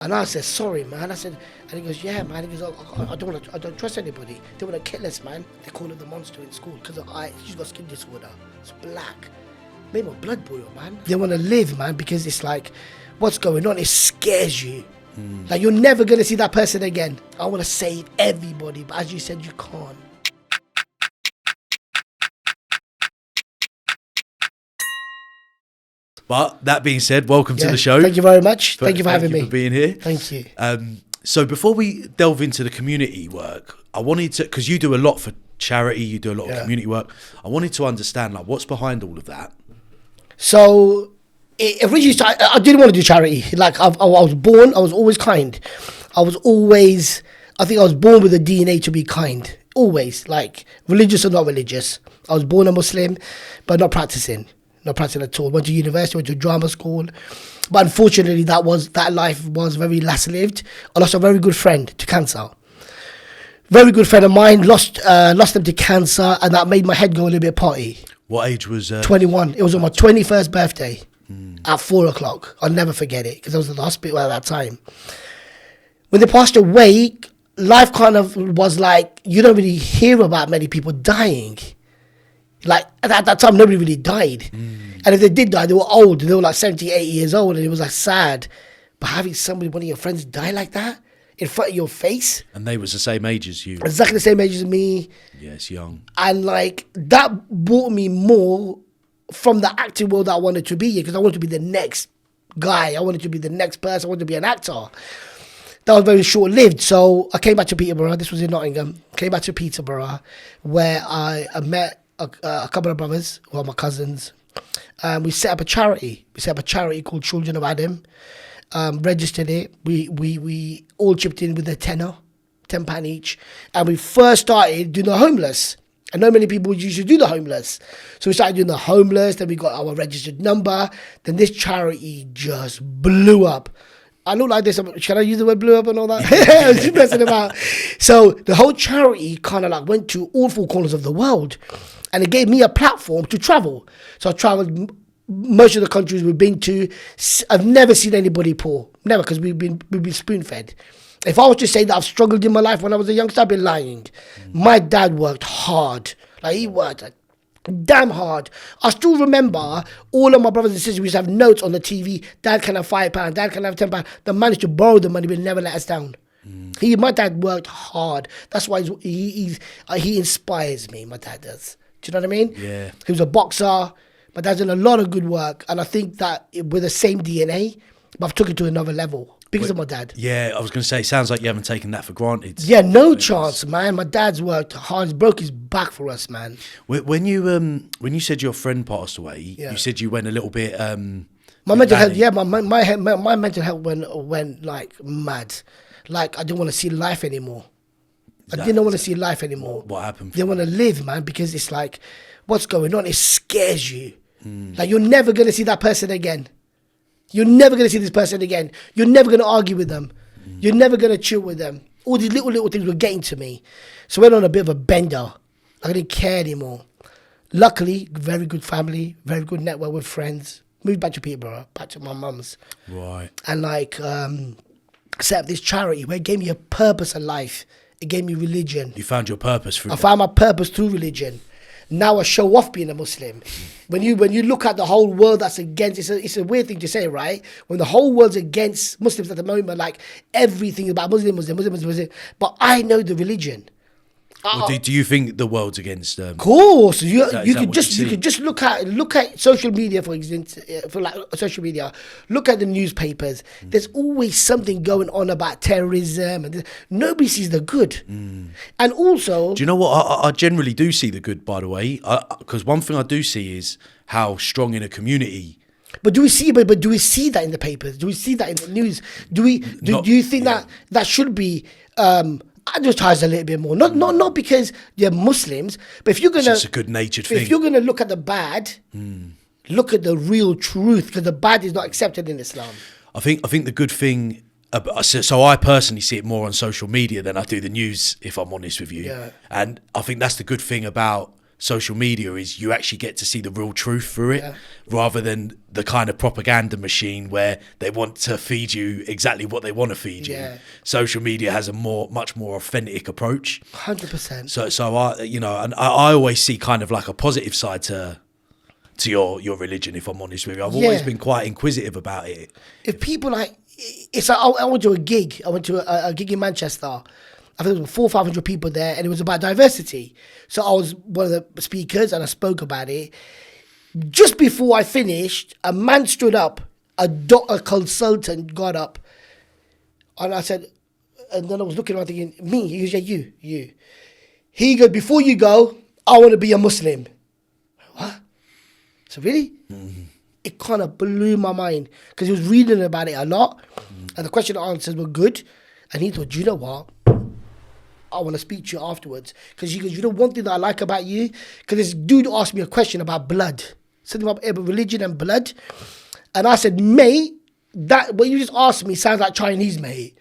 And I said, sorry, man. I said, and he goes, yeah, man. He goes, I don't trust anybody. They want to kill us, man. They call her the monster in school because she's got skin disorder. It's black. Made my blood boil, man. They want to live, man, because it's like, what's going on? It scares you. Like, you're never going to see that person again. I want to save everybody, but as you said, you can't. But that being said, welcome to the show. Thank you very much. Thank you for having me. For being here. Thank you. So before we delve into the community work, I wanted to, because you do a lot for charity, you do a lot of community work. I wanted to understand, like, what's behind all of that. So originally, I didn't want to do charity. Like, I was born, I was always kind. I think I was born with the DNA to be kind. Always, like, religious or not religious. I was born a Muslim, but not practicing. Not practicing at all. Went to university, went to drama school. But unfortunately, that life was very last-lived. I lost a very good friend to cancer. Very good friend of mine, lost them to cancer, and that made my head go a little bit potty. What age was... 21. It was on my 21st birthday at 4 o'clock. I'll never forget it, because I was in the hospital at that time. When they passed away, life kind of was like, you don't really hear about many people dying. Like, at that time, nobody really died. And if they did die, they were old. They were like 70, 80 years old, and it was like sad. But having one of your friends die like that in front of your face. And they was the same age as you. Exactly the same age as me. Yes, young. And like, that brought me more from the acting world that I wanted to be, because I wanted to be the next guy. I wanted to be the next person. I wanted to be an actor. That was very short-lived. So I came back to Peterborough. This was in Nottingham. Came back to Peterborough, where I met a couple of brothers who are my cousins. We set up a charity. We set up a charity called Children of Adam. Registered it. We all chipped in with a tenner, £10 each. And we first started doing the homeless. And not many people used to do the homeless. So we started doing the homeless. Then we got our registered number. Then this charity just blew up. I look like this. Should I use the word blew up and all that? I was just messing about. So the whole charity kind of like went to all four corners of the world. And it gave me a platform to travel. So I traveled most of the countries we've been to. I've never seen anybody poor. Never, because we've been spoon-fed. If I was to say that I've struggled in my life when I was a youngster, I'd be lying. My dad worked hard. Like, he worked damn hard. I still remember all of my brothers and sisters used to have notes on the TV. Dad can have £5. Dad can have £10. They managed to borrow the money, but never let us down. My dad worked hard. That's why he inspires me. My dad does. Do you know what I mean? Yeah. He was a boxer. My dad's done a lot of good work, and I think that with the same DNA, but I've took it to another level because of my dad. Yeah, I was going to say, it sounds like you haven't taken that for granted. Yeah, no chance, man. My dad's worked hard. He's broke his back for us, man. When you said your friend passed away, you said you went a little bit. My mental health, my mental health went like mad. Like, I didn't want to see life anymore. I didn't want to see life anymore. What happened? They want to live, man, because it's like, what's going on? It scares you. Like, you're never going to see that person again. You're never going to see this person again. You're never going to argue with them. You're never going to chill with them. All these little things were getting to me. So I went on a bit of a bender. I didn't care anymore. Luckily, very good family, very good network with friends. Moved back to Peterborough, back to my mum's. Right. And like, set up this charity where it gave me a purpose in life. It gave me religion. You found your purpose through I found my purpose through religion. Now I show off being a Muslim. When you look at the whole world that's against, it's a weird thing to say, right? When the whole world's against Muslims at the moment, like everything about Muslim. But I know the religion. Well, do you think the world's against them? Of course, you could just look at social media, for example, social media. Look at the newspapers. There's always something going on about terrorism, and nobody sees the good. And also, do you know what? I generally do see the good, by the way, because one thing I do see is how strong in a community. But do we see? But do we see that in the papers? Do we see that in the news? Do you think that should be? Advertised a little bit more, not because they're Muslims, but if you're gonna, it's a good-natured thing. If you're gonna look at the bad, look at the real truth, because the bad is not accepted in Islam. I think the good thing. So I personally see it more on social media than I do the news, if I'm honest with you. Yeah. And I think that's the good thing about social media is you actually get to see the real truth through it, rather than the kind of propaganda machine where they want to feed you exactly what they want to feed you. Social media has a much more authentic approach. 100%. So I, you know, and I always see kind of like a positive side to your religion, if I'm honest with you. I've always been quite inquisitive about it. If people like, it's like, I went to a gig. I went to a gig in Manchester. I think there were 400 or 500 people there, and it was about diversity. So I was one of the speakers, and I spoke about it. Just before I finished, a man stood up, a consultant got up, and I said, and then I was looking around thinking, me? He goes, yeah, you. He goes, before you go, I want to be a Muslim. What? So really? Mm-hmm. It kind of blew my mind, because he was reading about it a lot, and the question and answers were good, and he thought, do you know what? I want to speak to you afterwards. Because he goes, you know one thing that I like about you? Because this dude asked me a question about blood. Something about religion and blood. And I said, mate, that what you just asked me sounds like Chinese, mate.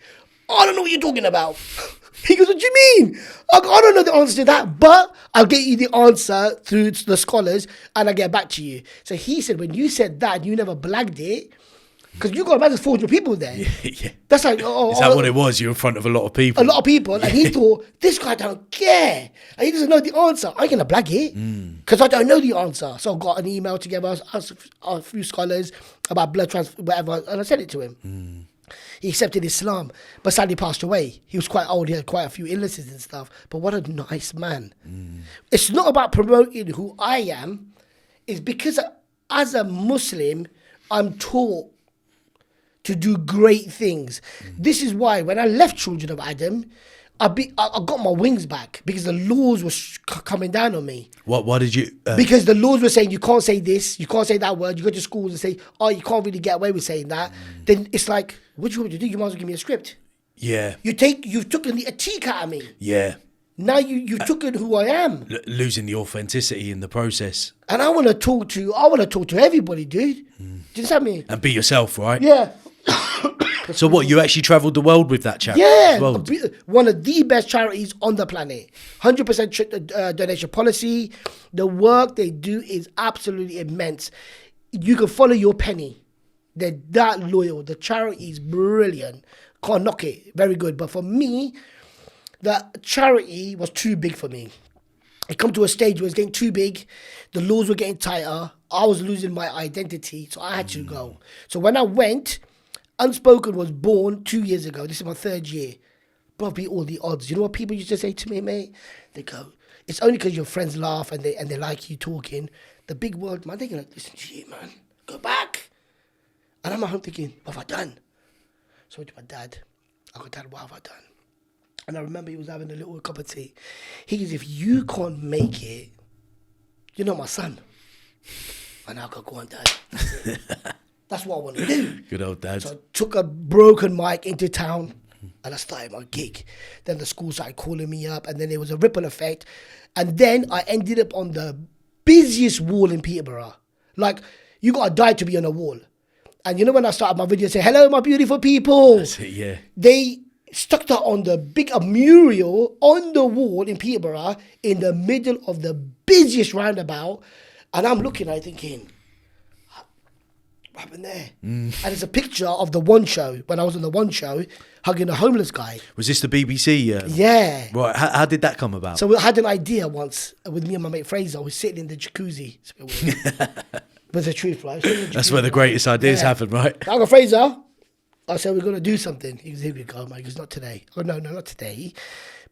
I don't know what you're talking about. He goes, what do you mean? I don't know the answer to that, but I'll get you the answer through the scholars and I'll get back to you. So he said, when you said that, you never blagged it. Because you got imagine 400 people there. Yeah. That's like, is that what it was? You're in front of a lot of people. A lot of people. And he thought, this guy don't care. And he doesn't know the answer. I ain't going to blag it. Because I don't know the answer. So I got an email together, asked a few scholars about blood transfer, whatever, and I sent it to him. He accepted Islam, but sadly passed away. He was quite old. He had quite a few illnesses and stuff. But what a nice man. It's not about promoting who I am. It's because as a Muslim, I'm taught to do great things. This is why when I left Children of Adam, I got my wings back, because the laws were coming down on me. Why did you? Because the laws were saying you can't say this, you can't say that word. You go to schools and say, oh, you can't really get away with saying that. Then it's like, what do you want me to do? You might as well give me a script. Yeah. You've taken the Atiq out of me. Yeah. Now you've taken who I am. Losing the authenticity in the process. And I want to talk to everybody, dude. Do you understand me? And be yourself, right? Yeah. So what, you actually travelled the world with that charity? Yeah, as well? One of the best charities on the planet. 100% donation policy. The work they do is absolutely immense. You can follow your penny. They're that loyal. The charity is brilliant. Can't knock it. Very good. But for me, the charity was too big for me. It come to a stage where it was getting too big. The laws were getting tighter. I was losing my identity, so I had to go. So when I went, Unspoken was born 2 years ago. This is my 3rd year. Bro, beat all the odds. You know what people used to say to me, mate? They go, it's only because your friends laugh and they like you talking. The big world, man, they're going to listen to you, man. Go back. And I'm at home thinking, what have I done? So I went to my dad. I go, Dad, what have I done? And I remember he was having a little cup of tea. He goes, if you can't make it, you're not my son. And I go on, Dad. That's what I want to do. Good old dad. So I took a broken mic into town and I started my gig. Then the school started calling me up, and then there was a ripple effect. And then I ended up on the busiest wall in Peterborough. Like, you got to die to be on a wall. And you know when I started my video, say, hello, my beautiful people. That's it, yeah. They stuck that on the big mural on the wall in Peterborough in the middle of the busiest roundabout. And I'm looking at it thinking, what happened there? And it's a picture of the One Show, when I was on the One Show, hugging a homeless guy. Was this the BBC? Yeah. Right, how did that come about? So I had an idea once with me and my mate Fraser. I was sitting in the jacuzzi. But the truth, right? That's where the greatest ideas happen, right? I go, Fraser, I said, we're going to do something. He goes, here we go, mate. He goes, not today. I go, no, not today.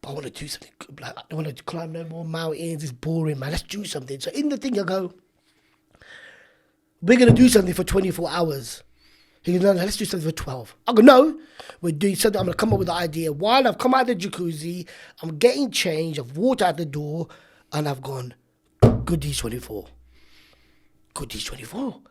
But I want to do something. Like, I don't want to climb no more mountains. It's boring, man. Let's do something. So in the thing, I go, we're going to do something for 24 hours. He goes, no, let's do something for 12. I go, no, we're doing something. I'm going to come up with the idea. While I've come out of the jacuzzi, I'm getting changed. I've walked out the door and I've gone, good D's 24. Good D's 24.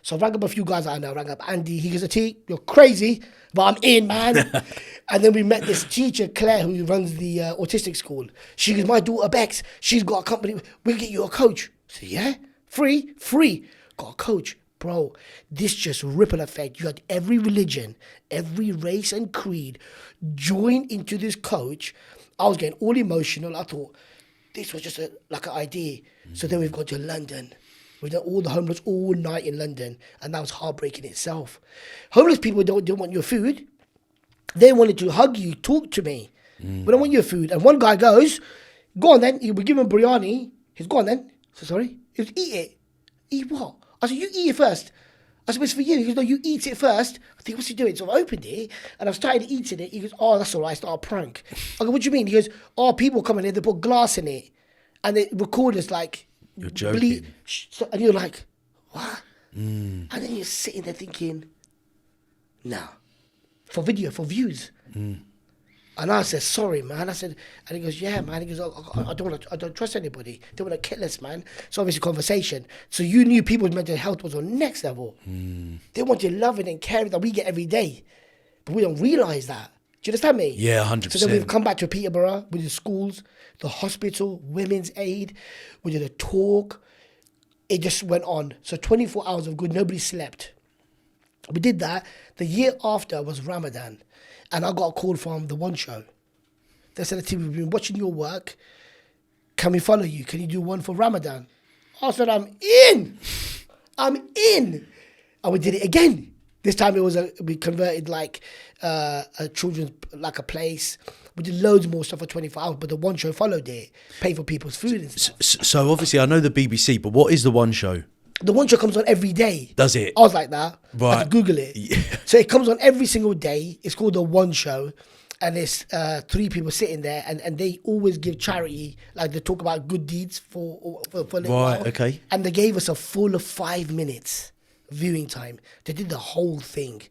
So I rang up a few guys I know. I rang up Andy. He goes, Atiq, you're crazy, but I'm in, man. And then we met this teacher, Claire, who runs the autistic school. She goes, my daughter Bex, she's got a company. We'll get you a coach. I said, yeah? Free. Got a coach. Bro, this just ripple effect. You had every religion, every race and creed join into this coach. I was getting all emotional. I thought, this was just like an idea. So then we've gone to London. We've done all the homeless all night in London, and that was heartbreaking itself. Homeless people don't want your food. They wanted to hug you, talk to me. We don't want your food. And one guy goes, go on then. We give him biryani. He's gone then. So sorry. He goes, eat it. Eat what? I said, you eat it first. I said, it's for you. He goes, no, you eat it first. I think, what's he doing? So I opened it, and I started eating it. He goes, oh, that's all right. It's not a prank. I go, what do you mean? He goes, oh, people come in here, they put glass in it, and they record us like, you're joking. And you're like, what? And then you're sitting there thinking, no, for video, for views. And I said, sorry, man. I said, and he goes, yeah, man. He goes, I don't trust anybody. They want to kill us, man. So obviously conversation. So you knew people's mental health was on next level. They want your loving and caring that we get every day. But we don't realise that. Do you understand me? Yeah, 100%. So then we've come back to Peterborough with the schools, the hospital, women's aid. We did a talk. It just went on. So 24 hours of good. Nobody slept. We did that. The year after was Ramadan. And I got a call from the One Show. They said to me, we've been watching your work. Can we follow you? Can you do one for Ramadan? I said, I'm in. I'm in. And we did it again. This time we converted like a children's, like a place. We did loads more stuff for 24 hours, but the One Show followed it, paid for people's food and stuff. So obviously I know the BBC, but what is the One Show? The One Show comes on every day. Does it? I was like that. Right. I had to Google it. Yeah. So it comes on every single day. It's called The One Show. And there's 3 people sitting there, and they always give charity, like they talk about good deeds for a little while. Right, okay. And they gave us a full of 5 minutes viewing time. They did the whole thing.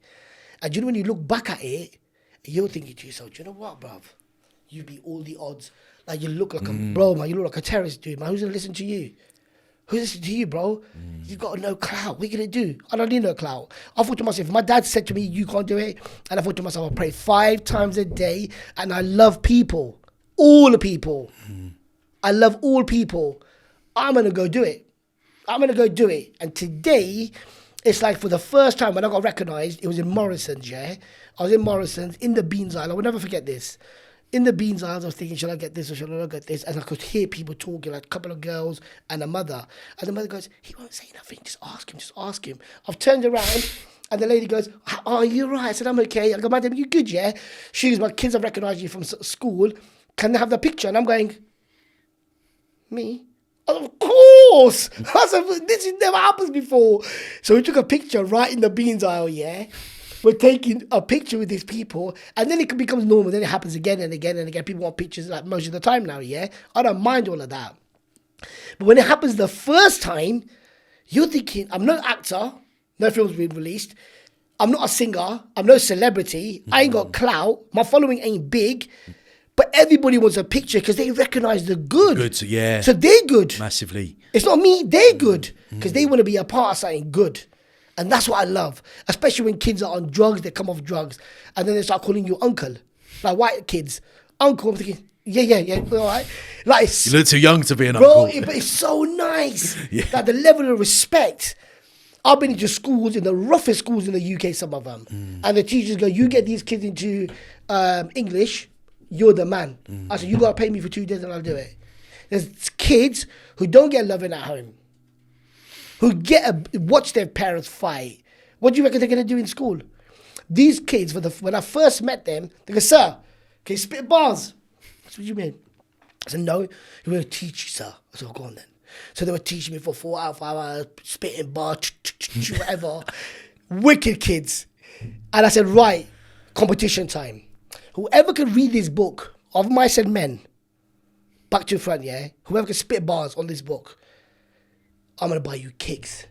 And you know, when you look back at it, you're thinking to yourself, do you know what, bruv? You beat all the odds. Like, you look like a bro, man. You look like a terrorist dude, man. Who's going to listen to you? Who's listening to you, bro? You've got no clout. What are you going to do? I don't need no clout. I thought to myself, if my dad said to me, you can't do it, and I thought to myself, I pray 5 times a day, and I love people. All the people. I love all people. I'm going to go do it. I'm going to go do it. And today, it's like for the first time when I got recognised, it was in Morrison's, yeah? I was in Morrison's, in the beans aisle. I will never forget this. In the beans aisle, I was thinking, should I get this or should I not get this? And I could hear people talking, like a couple of girls and a mother. And the mother goes, he won't say nothing, just ask him, just ask him. I've turned around and the lady goes, oh, you're right. I said, I'm okay. I go, madam, you good, yeah? She goes, my kids have recognised you from school. Can they have the picture? And I'm going, me? Of course! I said, this has never happened before. So we took a picture right in the beans aisle, yeah? We're taking a picture with these people, and then it becomes normal. Then it happens again and again and again. People want pictures like most of the time now, yeah? I don't mind all of that. But when it happens the first time, you're thinking, I'm no actor, no films being released, I'm not a singer, I'm no celebrity, I ain't got clout, my following ain't big, but everybody wants a picture because they recognise the good. Good, so yeah. So they're good. Massively. It's not me, they're good because they want to be a part of something good. And that's what I love, especially when kids are on drugs, they come off drugs, and then they start calling you uncle. Like white kids. Uncle, I'm thinking, yeah, all right. Like, you look too young to be an bro, uncle. But it's so nice. Yeah. Like the level of respect. I've been into schools, in the roughest schools in the UK, some of them. And the teachers go, you get these kids into English, you're the man. I said, you got to pay me for 2 days and I'll do it. There's kids who don't get loving at home, who watch their parents fight. What do you reckon they're going to do in school? These kids, when I first met them, they go, sir, can you spit bars? That's what you mean. I said, no, we're going to teach you, sir. I said, oh, go on then. So they were teaching me for 4 hours, 5 hours, spitting bars, whatever. Wicked kids. And I said, right, competition time. Whoever can read this book, Of Mice and Men, back to front, yeah? Whoever can spit bars on this book, I'm going to buy you kicks.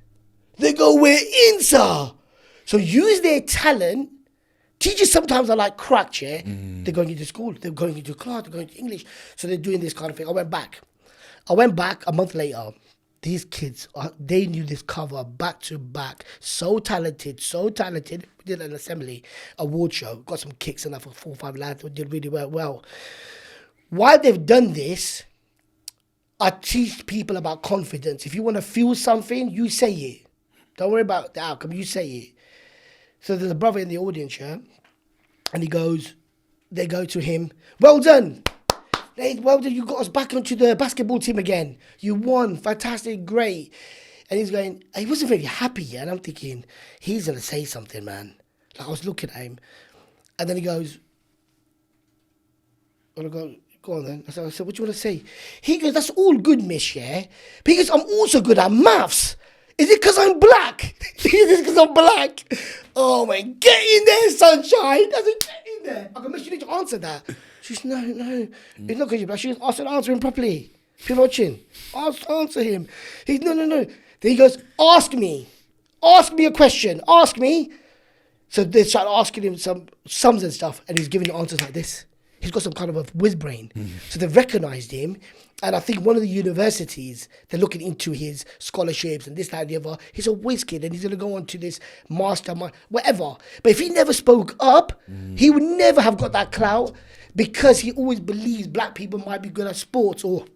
They go, we're in, sir. So use their talent. Teachers sometimes are like cracked, yeah? They're going into school. They're going into class. They're going to English. So they're doing this kind of thing. I went back a month later. These kids, they knew this cover back to back. So talented. We did an assembly award show. Got some kicks and that for 4 or 5 lads. We did really well. While they've done this, I teach people about confidence. If you want to feel something, you say it. Don't worry about the outcome, you say it. So there's a brother in the audience, yeah? And they go to him, well done. well done, you got us back onto the basketball team again. You won, fantastic, great. And he's going, he wasn't very happy, yeah? And I'm thinking, he's going to say something, man. Like, I was looking at him. And then he goes, and I go on then. I said, what do you want to say? He goes, that's all good, miss, yeah? Because I'm also good at maths. Is it because I'm black? Is it because I'm black? Oh, man, get in there, sunshine. I said, get in there. I go, miss, you need to answer that. She's no. It's not because you're black. She goes, answer him properly. If you're watching, answer him. He's, no. Then he goes, ask me a question. Ask me. So they start asking him some sums and stuff, and he's giving answers like this. He's got some kind of a whiz brain. So they've recognised him, and I think one of the universities, they're looking into his scholarships and this, that, and the other. He's a whiz kid, and he's going to go on to this master, whatever. But if he never spoke up, he would never have got that clout, because he always believes black people might be good at sports, or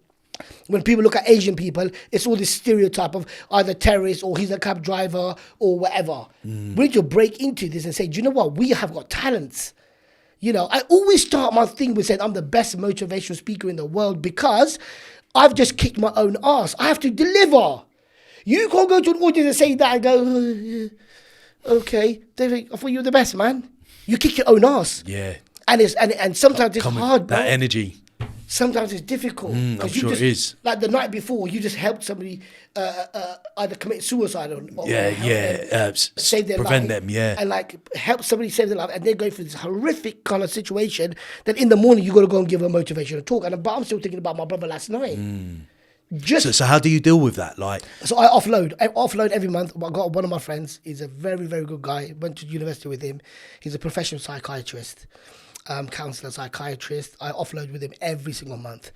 when people look at Asian people, it's all this stereotype of either terrorists or he's a cab driver or whatever. We need to break into this and say, do you know what? We have got talents. You know, I always start my thing with saying I'm the best motivational speaker in the world, because I've just kicked my own ass. I have to deliver. You can't go to an audience and say that and go, okay, David, I thought you were the best, man. You kick your own ass. Yeah. And sometimes it's hard, bro. That energy. Sometimes it's difficult. I'm sure it is. Like the night before, you just helped somebody either commit suicide or save their prevent life. Them, yeah. And like help somebody save their life, and they're going through this horrific kind of situation. Then in the morning, you got to go and give a motivational talk. But I'm still thinking about my brother last night. So how do you deal with that? So I offload every month. I got one of my friends. He's a very, very good guy. Went to university with him. He's a professional psychiatrist. Counsellor, psychiatrist. I offload with him every single month.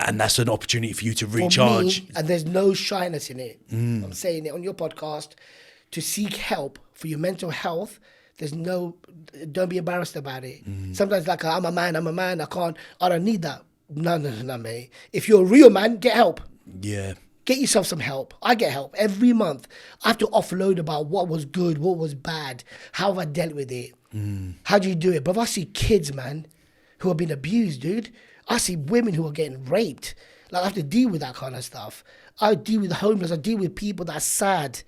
And that's an opportunity for you to recharge. For me, and there's no shyness in it. I'm saying it on your podcast, to seek help for your mental health. Don't be embarrassed about it. Sometimes like, I'm a man, I don't need that. No, mate. If you're a real man, get help. Yeah. Get yourself some help. I get help every month. I have to offload about what was good, what was bad, how have I dealt with it. How do you do it? But I see kids, man, who have been abused, dude. I see women who are getting raped. Like, I have to deal with that kind of stuff. I deal with homeless. I deal with people that are sad.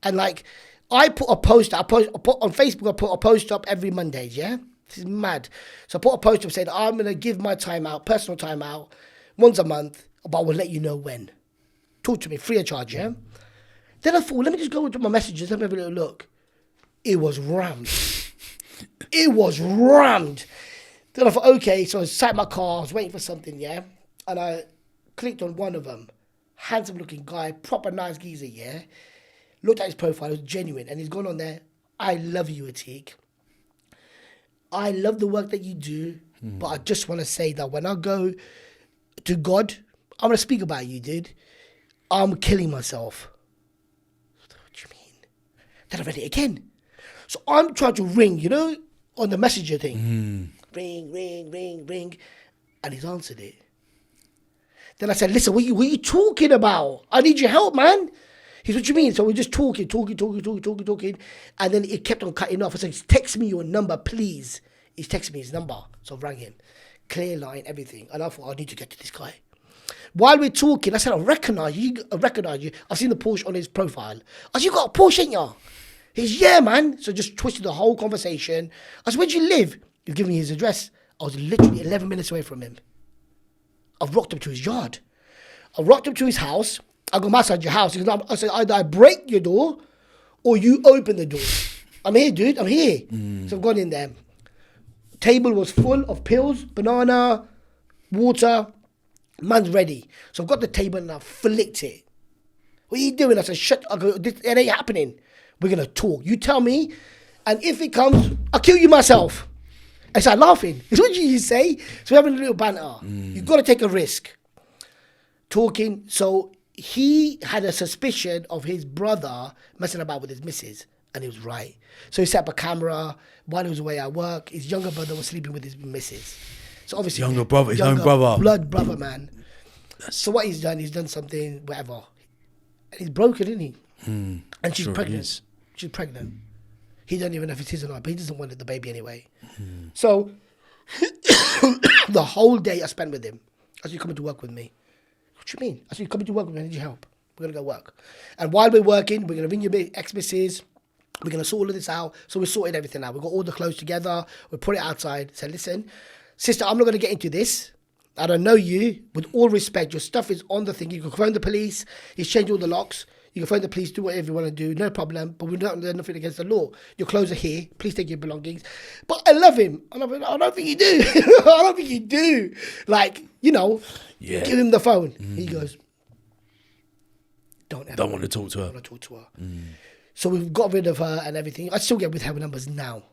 And like, I put a post on Facebook. I put a post up every Monday. Yeah, this is mad. So I put a post up saying I'm gonna give my time out, personal time out, once a month, but I will let you know when. Talk to me free of charge. Yeah. Then I thought, let me just go into my messages. Let me have a little look. It was rammed. It was rammed. Then I thought, okay, so I sat in my car, I was waiting for something, yeah? And I clicked on one of them. Handsome looking guy, proper nice geezer, yeah? Looked at his profile, it was genuine. And he's gone on there, I love you, Atiq. I love the work that you do, but I just want to say that when I go to God, I'm going to speak about you, dude. I'm killing myself. What do you mean? Then I read it again. So I'm trying to ring, you know, on the messenger thing. Ring. And he's answered it. Then I said, listen, what are you talking about? I need your help, man. He said, what do you mean? So we're just talking. And then it kept on cutting off. I said, text me your number, please. He's texted me his number. So I rang him. Clear line, everything. And I thought, I need to get to this guy. While we're talking, I said, I recognize you. I've seen the Porsche on his profile. I said, you got a Porsche, ain't ya? He's, yeah, man. So just twisted the whole conversation. I said, where do you live? He's giving me his address. I was literally 11 minutes away from him. I've rocked up to his yard. I rocked up to his house. I go outside your house. I said, either I break your door or you open the door. I'm here, dude. I'm here. So I've gone in there. Table was full of pills, banana, water. Man's ready. So I've got the table and I flicked it. What are you doing? I said, shut up. It ain't happening. We're going to talk. You tell me. And if it comes, I'll kill you myself. I started laughing. It's what you say. So we're having a little banter. You've got to take a risk. Talking. So he had a suspicion of his brother messing about with his missus. And he was right. So he set up a camera while he was away at work. His younger brother was sleeping with his missus. So obviously... His own brother. Blood brother, man. So what he's done something, whatever. And he's broken, isn't he? And she's pregnant. She's pregnant. He doesn't even know if it's his or not, but he doesn't want the baby anyway. So the whole day I spent with him. I said, you're coming to work with me. What do you mean? I said, you're coming to work with me. I need your help. We're going to go work. And while we're working, we're going to ring your ex-missus. We're going to sort all of this out. So we sorted everything out. We got all the clothes together. We put it outside. Said, listen, sister, I'm not going to get into this. I don't know you. With all respect, your stuff is on the thing. You can phone the police. He's changed all the locks. You can phone the police, do whatever you want to do, no problem. But we're not doing nothing against the law. Your clothes are here. Please take your belongings. But I love him. I don't think you do. I don't think you do. Like, you know, give him the phone. He goes, don't want to talk to her. Don't want to talk to her. So we've got rid of her and everything. I still get with her numbers now.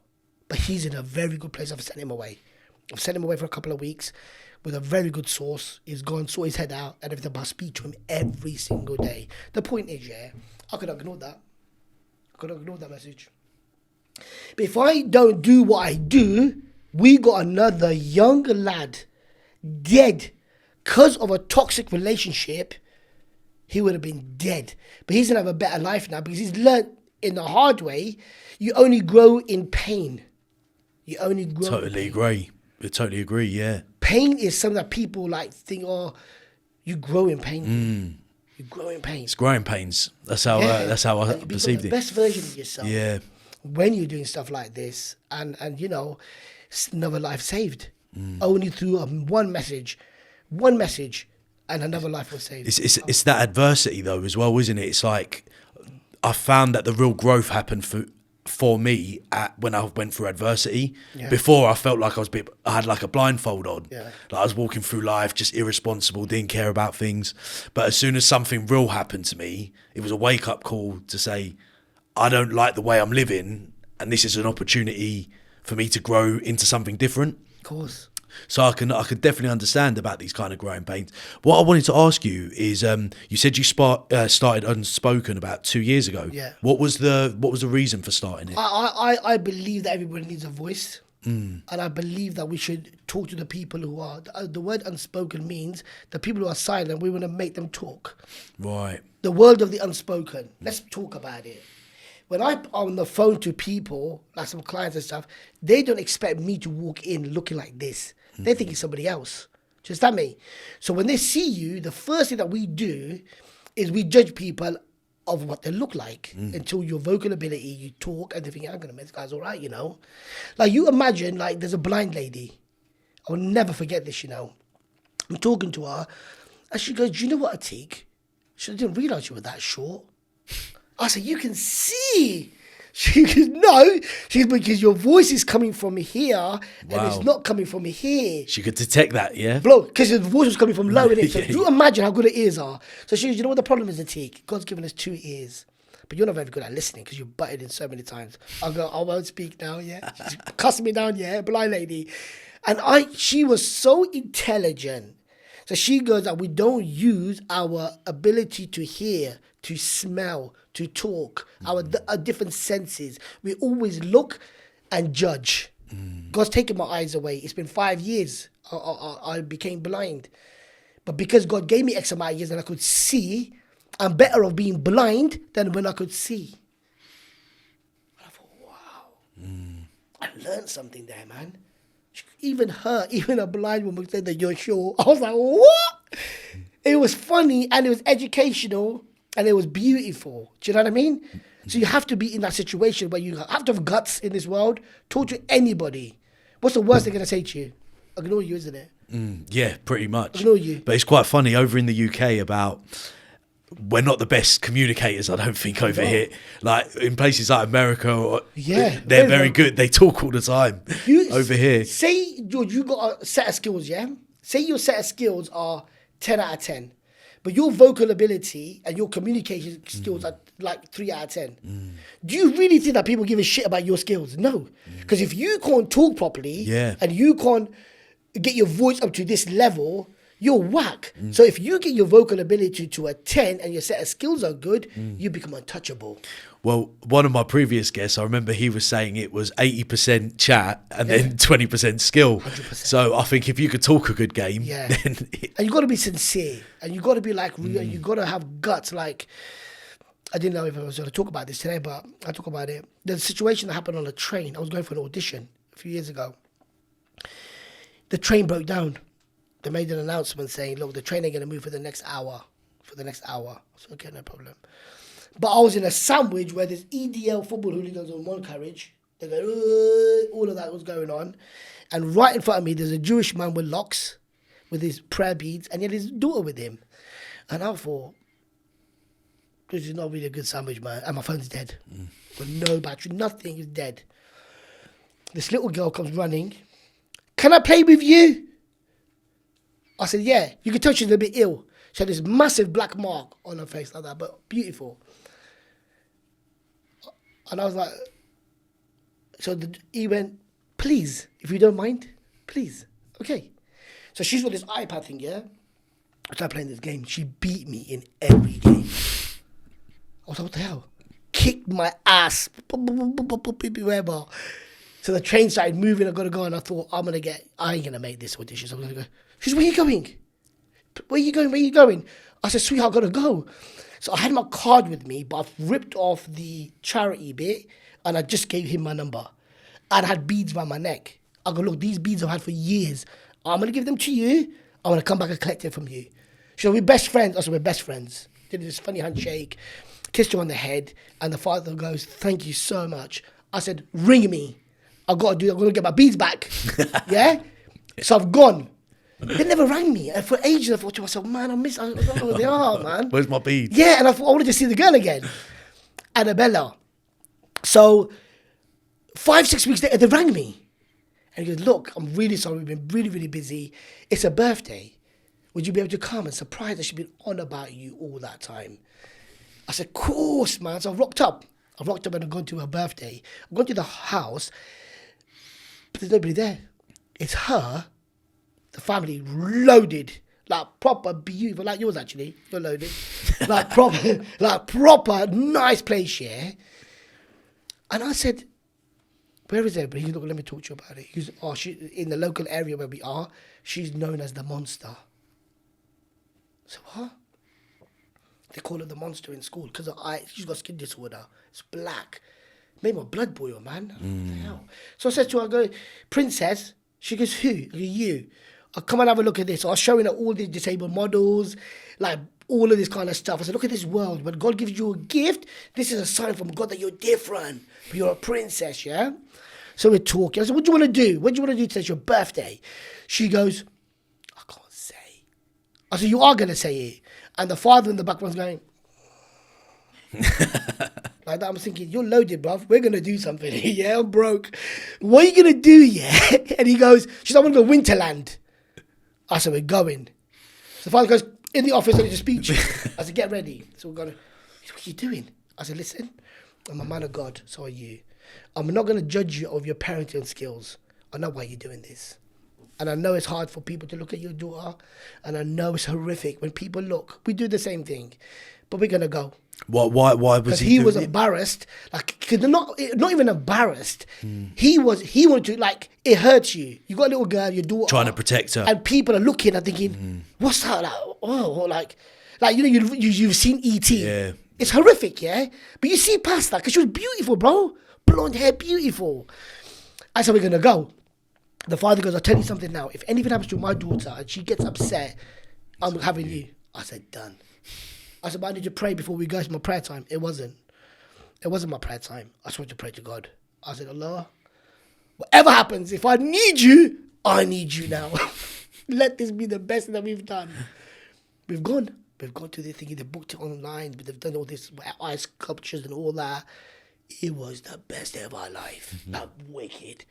But he's in a very good place. I've sent him away. I've sent him away for a couple of weeks with a very good source. He's gone, sort his head out and everything. But I speak to him every single day. The point is, I could have ignored that. I could have ignored that message. But if I don't do what I do, we got another young lad dead because of a toxic relationship. He would have been dead. But he's going to have a better life now because he's learned in the hard way, you only grow in pain. You only grow Totally agree. I totally agree, yeah. Pain is something that people like think, oh, you grow in pain. You grow in pain. It's growing pains. That's how I perceived the it. best version of yourself. Yeah. When you're doing stuff like this, and you know, it's another life saved. Only through one message, and another life was saved. It's that adversity though as well, isn't it? It's like I found that the real growth happened for me when I went through adversity. Before I felt like I had like a blindfold on. Like I was walking through life just irresponsible, didn't care about things. But as soon as something real happened to me, it was a wake up call to say, I don't like the way I'm living, and this is an opportunity for me to grow into something different. Of course. So I can definitely understand about these kind of growing pains. What I wanted to ask you is, you said you started Unspoken about 2 years ago. Yeah. What was the reason for starting it? I believe that everybody needs a voice. And I believe that we should talk to the people who are... The word unspoken means the people who are silent, we want to make them talk. Right. The world of the unspoken. Let's talk about it. When I'm on the phone to people, like some clients and stuff, they don't expect me to walk in looking like this. They think it's somebody else. Do you understand me? So when they see you, the first thing that we do is we judge people of what they look like until your vocal ability, you talk, and they think, I'm going to make this guy's all right, you know. Like you imagine, like there's a blind lady. I will never forget this, you know. I'm talking to her, and she goes, do you know what, Atiq? She didn't realise you were that short. I said, you can see. She goes, no. She's because your voice is coming from here and it's not coming from here. She could detect that, yeah? Bro, because the voice was coming from low in it. So do you imagine how good her ears are? So she goes, you know what the problem is, Atiq? God's given us 2 ears. But you're not very good at listening because you butted in so many times. I go, I won't speak now, yeah? She's cussing me down, yeah? Blind lady. And she was so intelligent. So she goes that we don't use our ability to hear, to smell, to talk, our different senses. We always look and judge. God's taken my eyes away. It's been 5 years. I became blind. But because God gave me X amount of years and I could see, I'm better off being blind than when I could see. And I thought, wow. I learned something there, man. Even a blind woman said that you're sure. I was like, what? It was funny and it was educational and it was beautiful. Do you know what I mean? So you have to be in that situation where you have to have guts in this world. Talk to anybody. What's the worst they're going to say to you? Ignore you, isn't it? Yeah, pretty much. Ignore you. But it's quite funny over in the UK about... We're not the best communicators, I don't think, over here. Like in places like America, they're very good. They talk all the time. Over here. Say, George, you got a set of skills, yeah? Say your set of skills are 10 out of 10. But your vocal ability and your communication skills are like 3 out of 10. Do you really think that people give a shit about your skills? No. Because if you can't talk properly and you can't get your voice up to this level... You're whack. So if you get your vocal ability to a 10 and your set of skills are good, you become untouchable. Well, one of my previous guests, I remember he was saying it was 80% chat and then 20% skill. 100%. So I think if you could talk a good game, then... And you got to be sincere. And you got to be like real. And you got to have guts. Like, I didn't know if I was going to talk about this today, but I'll talk about it. The situation that happened on a train. I was going for an audition a few years ago. The train broke down. they made an announcement saying, look, the train ain't going to move for the next hour. So, okay, no problem. But I was in a sandwich where there's EDL football hooligans on one carriage. They go, all of that was going on. And right in front of me, there's a Jewish man with locks, with his prayer beads, and he had his daughter with him. And I thought, this is not really a good sandwich, man. And my phone's dead. With no battery, nothing is dead. This little girl comes running. Can I play with you? I said, yeah. You can tell she's a bit ill. She had this massive black mark on her face like that, but beautiful. And I was like, he went, please, if you don't mind, please. Okay. So she's got this iPad thing, yeah? I started playing this game. She beat me in every game. I was like, what the hell? Kicked my ass. Wherever. So the train started moving. I got to go. And I thought, I ain't going to make this audition. So I'm going to go. She said, where are you going? Where are you going? I said, sweetheart, I got to go. So I had my card with me, but I've ripped off the charity bit and I just gave him my number. And I had beads around my neck. I go, look, these beads I've had for years. I'm going to give them to you. I'm going to come back and collect it from you. She said, we're best friends. I said, we're best friends. Did this funny handshake, kissed her on the head, and the father goes, thank you so much. I said, ring me. I'm going to get my beads back. Yeah? So I've gone. They never rang me. And for ages, I thought to myself, man, I don't know where they are, man. Where's my beads? Yeah, and I thought, I wanted to see the girl again. Annabella. So 5-6 weeks later, they rang me. And he goes, look, I'm really sorry. We've been really, really busy. It's a birthday. Would you be able to come and surprise us? She's been on about you all that time. I said, of course, man. So I rocked up. And I've gone to her birthday. I've gone to the house, but there's nobody there. It's her, the family loaded, like proper beautiful, like yours actually. You're loaded. like proper nice place, yeah. And I said, where is everybody? He's not going to let me talk to you about it. He goes, she, in the local area where we are, she's known as the monster. So what? They call her the monster in school because she's got skin disorder. It's black. Made my blood boil, man. What the hell? So I said to her, I go, princess. She goes, who? I go, you. I'll come and have a look at this. So I was showing her all these disabled models, like all of this kind of stuff. I said, look at this world. When God gives you a gift, this is a sign from God that you're different. But you're a princess, yeah? So we're talking. I said, what do you want to do? What do you want to do today? It's your birthday. She goes, I can't say. I said, you are going to say it. And the father in the background's going, like that. I'm thinking, you're loaded, bruv. We're going to do something. Yeah, I'm broke. What are you going to do, yeah? And he goes, she said, I want to go Winterland. I said, we're going. So the father goes, in the office, I need to speak to you. I said, get ready. So we're going to, what are you doing? I said, listen, I'm a man of God, so are you. I'm not going to judge you of your parenting skills. I know why you're doing this. And I know it's hard for people to look at your daughter. And I know it's horrific. When people look, we do the same thing. But we're going to go. Why was Because he was doing embarrassed. Like, cause they're not even embarrassed. He wanted to, like, it hurts you. You got a little girl, your daughter. Trying to protect her. And people are looking and thinking, what's that? Like, oh, like you know, you've seen E.T. Yeah. It's horrific, yeah? But you see past that because she was beautiful, bro. Blonde hair, beautiful. I said, we're going to go. The father goes, I'll tell you something now. If anything happens to my daughter and she gets upset, I'm having you. I said, done. I said, but I need to pray before we go. It's my prayer time. It wasn't my prayer time. I just wanted to pray to God. I said, Allah, whatever happens, if I need you, I need you now. Let this be the best that we've done. We've gone to the thing. They booked it online. But they've done all this ice sculptures and all that. It was the best day of our life. Like, wicked.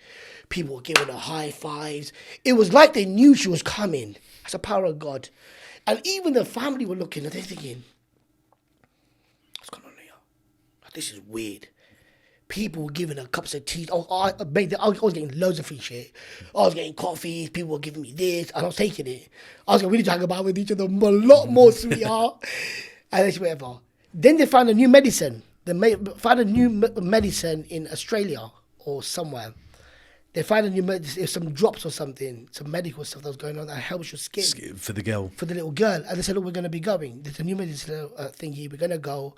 People were giving her high fives. It was like they knew she was coming. That's the power of God. And even the family were looking and they're thinking, what's going on here? This is weird. People were giving her cups of tea. I was getting loads of free shit. I was getting coffees. People were giving me this. And I was taking it. I was going, we need to hang about with each other a lot more, sweetheart. And then whatever. Then they found a new medicine. They found a new medicine in Australia or somewhere. They found a new medicine, some drops or something, some medical stuff that was going on that helps your skin. For the girl. For the little girl. And they said, look, we're going to be going. There's a new medicine thingy. We're going to go.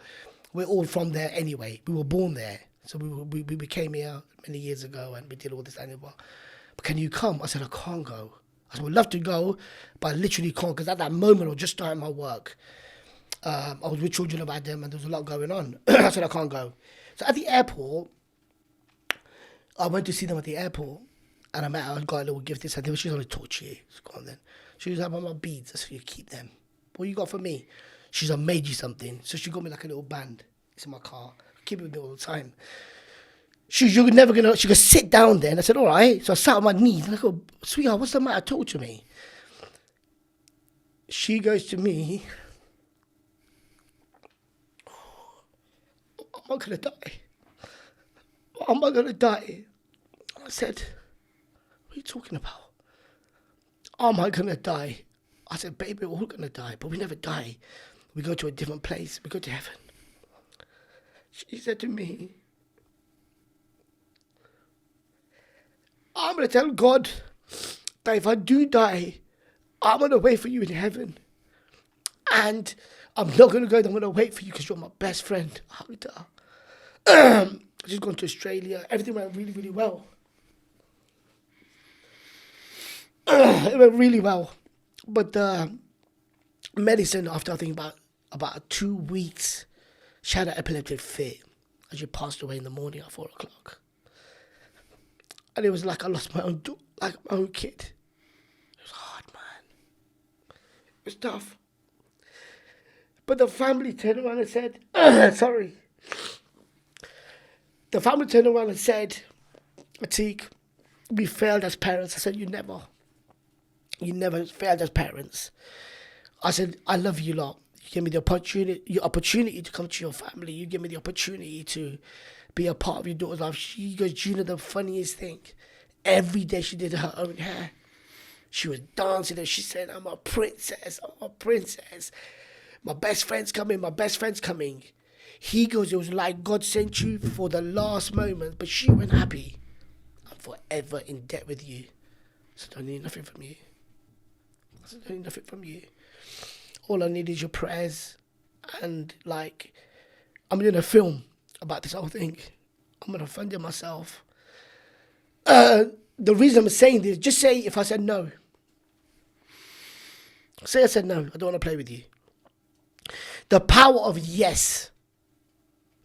We're all from there anyway. We were born there. So we came here many years ago and we did all this anyway. But can you come? I said, I can't go. I said, I would love to go, but I literally can't, because at that moment, I was just starting my work. I was with Children of Adam, and there was a lot going on. I said, I can't go. So at the airport, I went to see them at the airport, and I met her, I got a little gift. They said, she's going to talk to you. She's gone then. She was like, my beads. I said, you keep them. What you got for me? She's like, made you something. So she got me like a little band. It's in my car. I keep it with me all the time. You're never going to, she goes, sit down there. And I said, all right. So I sat on my knees. And I go, sweetheart, what's the matter? Talk to me. She goes to me, am I going to die? Am I going to die? And I said, what are you talking about? Am I going to die? I said, baby, we're all going to die, but we never die. We go to a different place. We go to heaven. She said to me, I'm going to tell God that if I do die, I'm going to wait for you in heaven. And I'm not going to go, I'm going to wait for you because you're my best friend. I hugged her. She's gone to Australia. Everything went really, really well. It went really well. But the medicine, after I think about 2 weeks, she had an epileptic fit. And she passed away in the morning at 4 o'clock. And it was like I lost my own kid. It was hard, man. It was tough. But the family turned around and said, sorry. The family turned around and said, Atiq, we failed as parents. I said, you never failed as parents. I said, I love you lot. You gave me the opportunity to come to your family. You gave me the opportunity to be a part of your daughter's life. She goes, you know the funniest thing? Every day she did her own hair. She was dancing and she said, I'm a princess, I'm a princess. My best friend's coming. He goes, it was like God sent you for the last moment, but she went happy. I'm forever in debt with you. So I don't need nothing from you. All I need is your prayers. And like, I'm doing a film about this whole thing. I'm going to fund it myself. The reason I'm saying this, just say if I said no. Say I said no, I don't want to play with you. The power of yes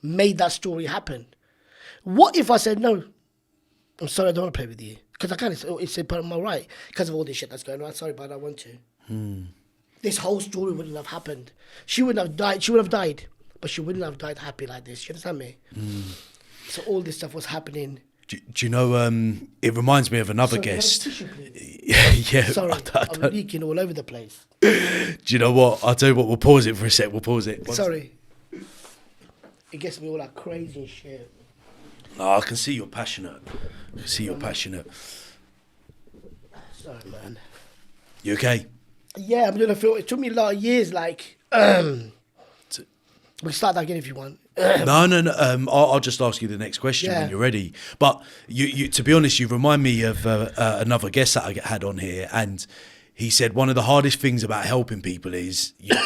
made that story happen. What if I said no? I'm sorry, I don't want to play with you. Because I can't, it's a part of my right. Because of all this shit that's going on. Sorry, but I don't want to. This whole story wouldn't have happened. She would have died. But she wouldn't have died happy like this. You understand me? So all this stuff was happening. Do you know, it reminds me of another guest. Yeah. Sorry, I'm leaking all over the place. Do you know what? I'll tell you what, we'll pause it for a sec. We'll pause it. Sorry. It gets me all that crazy shit. Oh, I can see you're passionate. Sorry, man. You okay? Yeah, I'm gonna feel. It took me a lot of years. Like, we start that again if you want. No. I'll just ask you the next question when you're ready. But you, to be honest, you remind me of another guest that I had on here, and he said one of the hardest things about helping people is you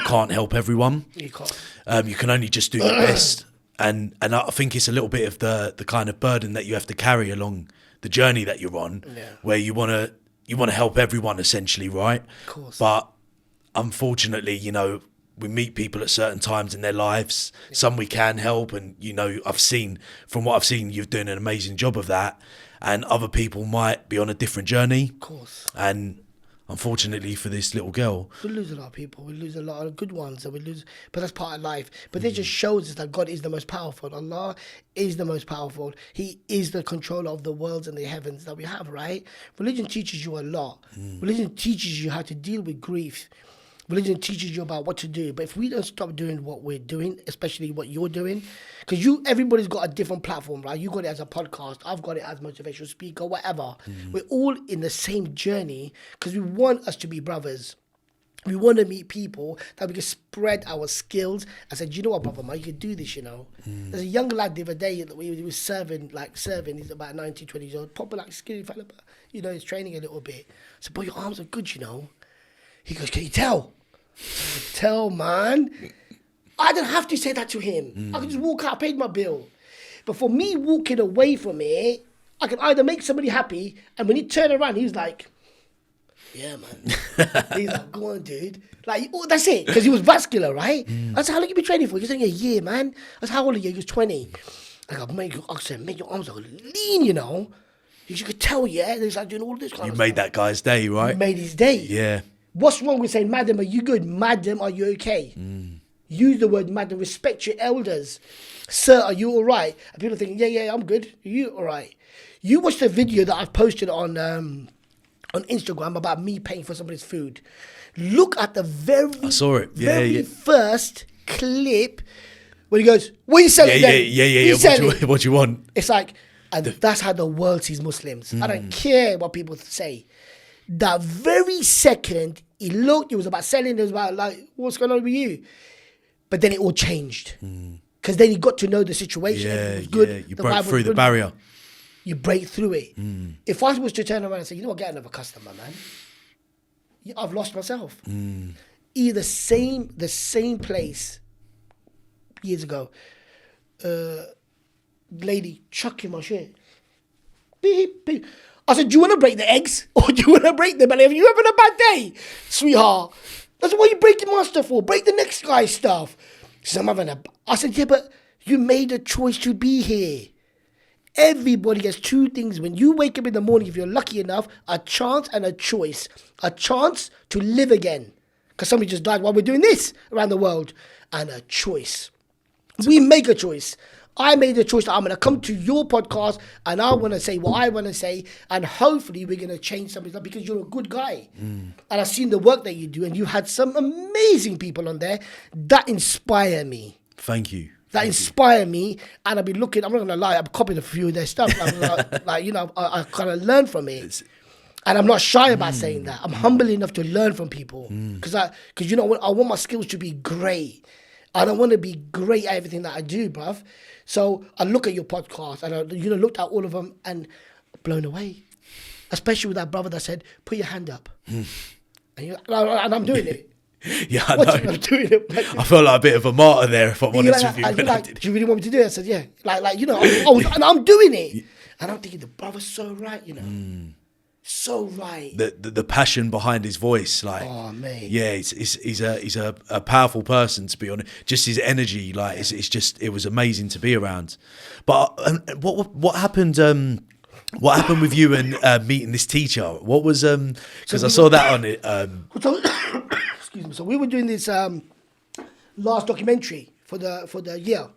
can't help everyone. You can't. You can only just do your best. And I think it's a little bit of the kind of burden that you have to carry along the journey that you're on, where you want to help everyone essentially, right? Of course. But unfortunately, we meet people at certain times in their lives. Some we can help, and from what I've seen, you're doing an amazing job of that. And other people might be on a different journey. Of course. And unfortunately for this little girl, we lose a lot of people. We lose a lot of good ones, and but that's part of life. But it just shows us that God is the most powerful. Allah is the most powerful. He is the controller of the worlds and the heavens that we have, right? Religion teaches you a lot. Religion teaches you how to deal with grief. Religion teaches you about what to do. But if we don't stop doing what we're doing, especially what you're doing, because everybody's got a different platform, right? You got it as a podcast, I've got it as motivational speaker, whatever. We're all in the same journey because we want us to be brothers. We want to meet people that we can spread our skills. I said, you know what, brother, man, you can do this, There's a young lad the other day that he was serving, he's about 19, 20 years old, proper skinny fella, but, he's training a little bit. I said, boy, your arms are good, He goes, can you tell? I said, tell, man. I don't have to say that to him. I can just walk out, I paid my bill. But for me walking away from it, I can either make somebody happy, and when he turned around, he was like, Yeah, man. He's like, go on, dude. Like, oh, that's it. Because he was vascular, right? I said, how long you been training for? He's saying a year, man. I said, how old are you? He was 20. I go, I said, mate, your arms are lean, you know. You could tell, yeah. And he's like doing all this kind You of made stuff. that guy's day, right? You made his day. Yeah. What's wrong with saying, madam, are you good? Madam, are you okay? Use the word madam. Respect your elders. Sir, are you all right? And people think, yeah, I'm good. Are you all right? You watched the video that I've posted on Instagram about me paying for somebody's food. Look at the I saw it. Yeah. first clip when he goes, what are you selling then? Yeah. What do you want? It's like, and that's how the world sees Muslims. I don't care what people say. That very second, he was about selling, it was about like, what's going on with you? But then it all changed. Because then he got to know the situation. Yeah, it was good. yeah. You broke through the barrier. You break through it. If I was to turn around and say, you know what, get another customer, man. I've lost myself. Either the same place years ago, lady chucking my shit. Beep, beep. I said, do you want to break the eggs or do you want to break them? And have you having a bad day, sweetheart? That's what you breaking my stuff for. Break the next guy's stuff. She said, I said, yeah, but you made a choice to be here. Everybody gets two things. When you wake up in the morning, if you're lucky enough, a chance and a choice. A chance to live again. Because somebody just died while we're doing this around the world. And a choice. We make a choice. I made a choice that I'm going to come to your podcast and I want to say what I want to say. And hopefully we're going to change something because you're a good guy. And I've seen the work that you do. And you had some amazing people on there that inspire me. Thank you. That inspire me, and I'll be looking. I'm not gonna lie. I'm copying a few of their stuff. I kind of learn from it, and I'm not shy about saying that. I'm humble enough to learn from people because I want my skills to be great. I don't want to be great at everything that I do, bruv. So I look at your podcast, and I looked at all of them and blown away, especially with that brother that said, "Put your hand up," and I'm doing it. Yeah, I know. I'm doing it. I felt like a bit of a martyr there, if I'm honest with you. Do you really want me to do it? I said, yeah. And I'm doing it. And I'm thinking, the brother's so right, So right. The passion behind his voice, like, oh, mate. Yeah, he's a powerful person, to be honest. Just his energy, like, it was amazing to be around. But what happened? What happened with you and meeting this teacher? What was because I saw that on it. Excuse me. So we were doing this last documentary for the year,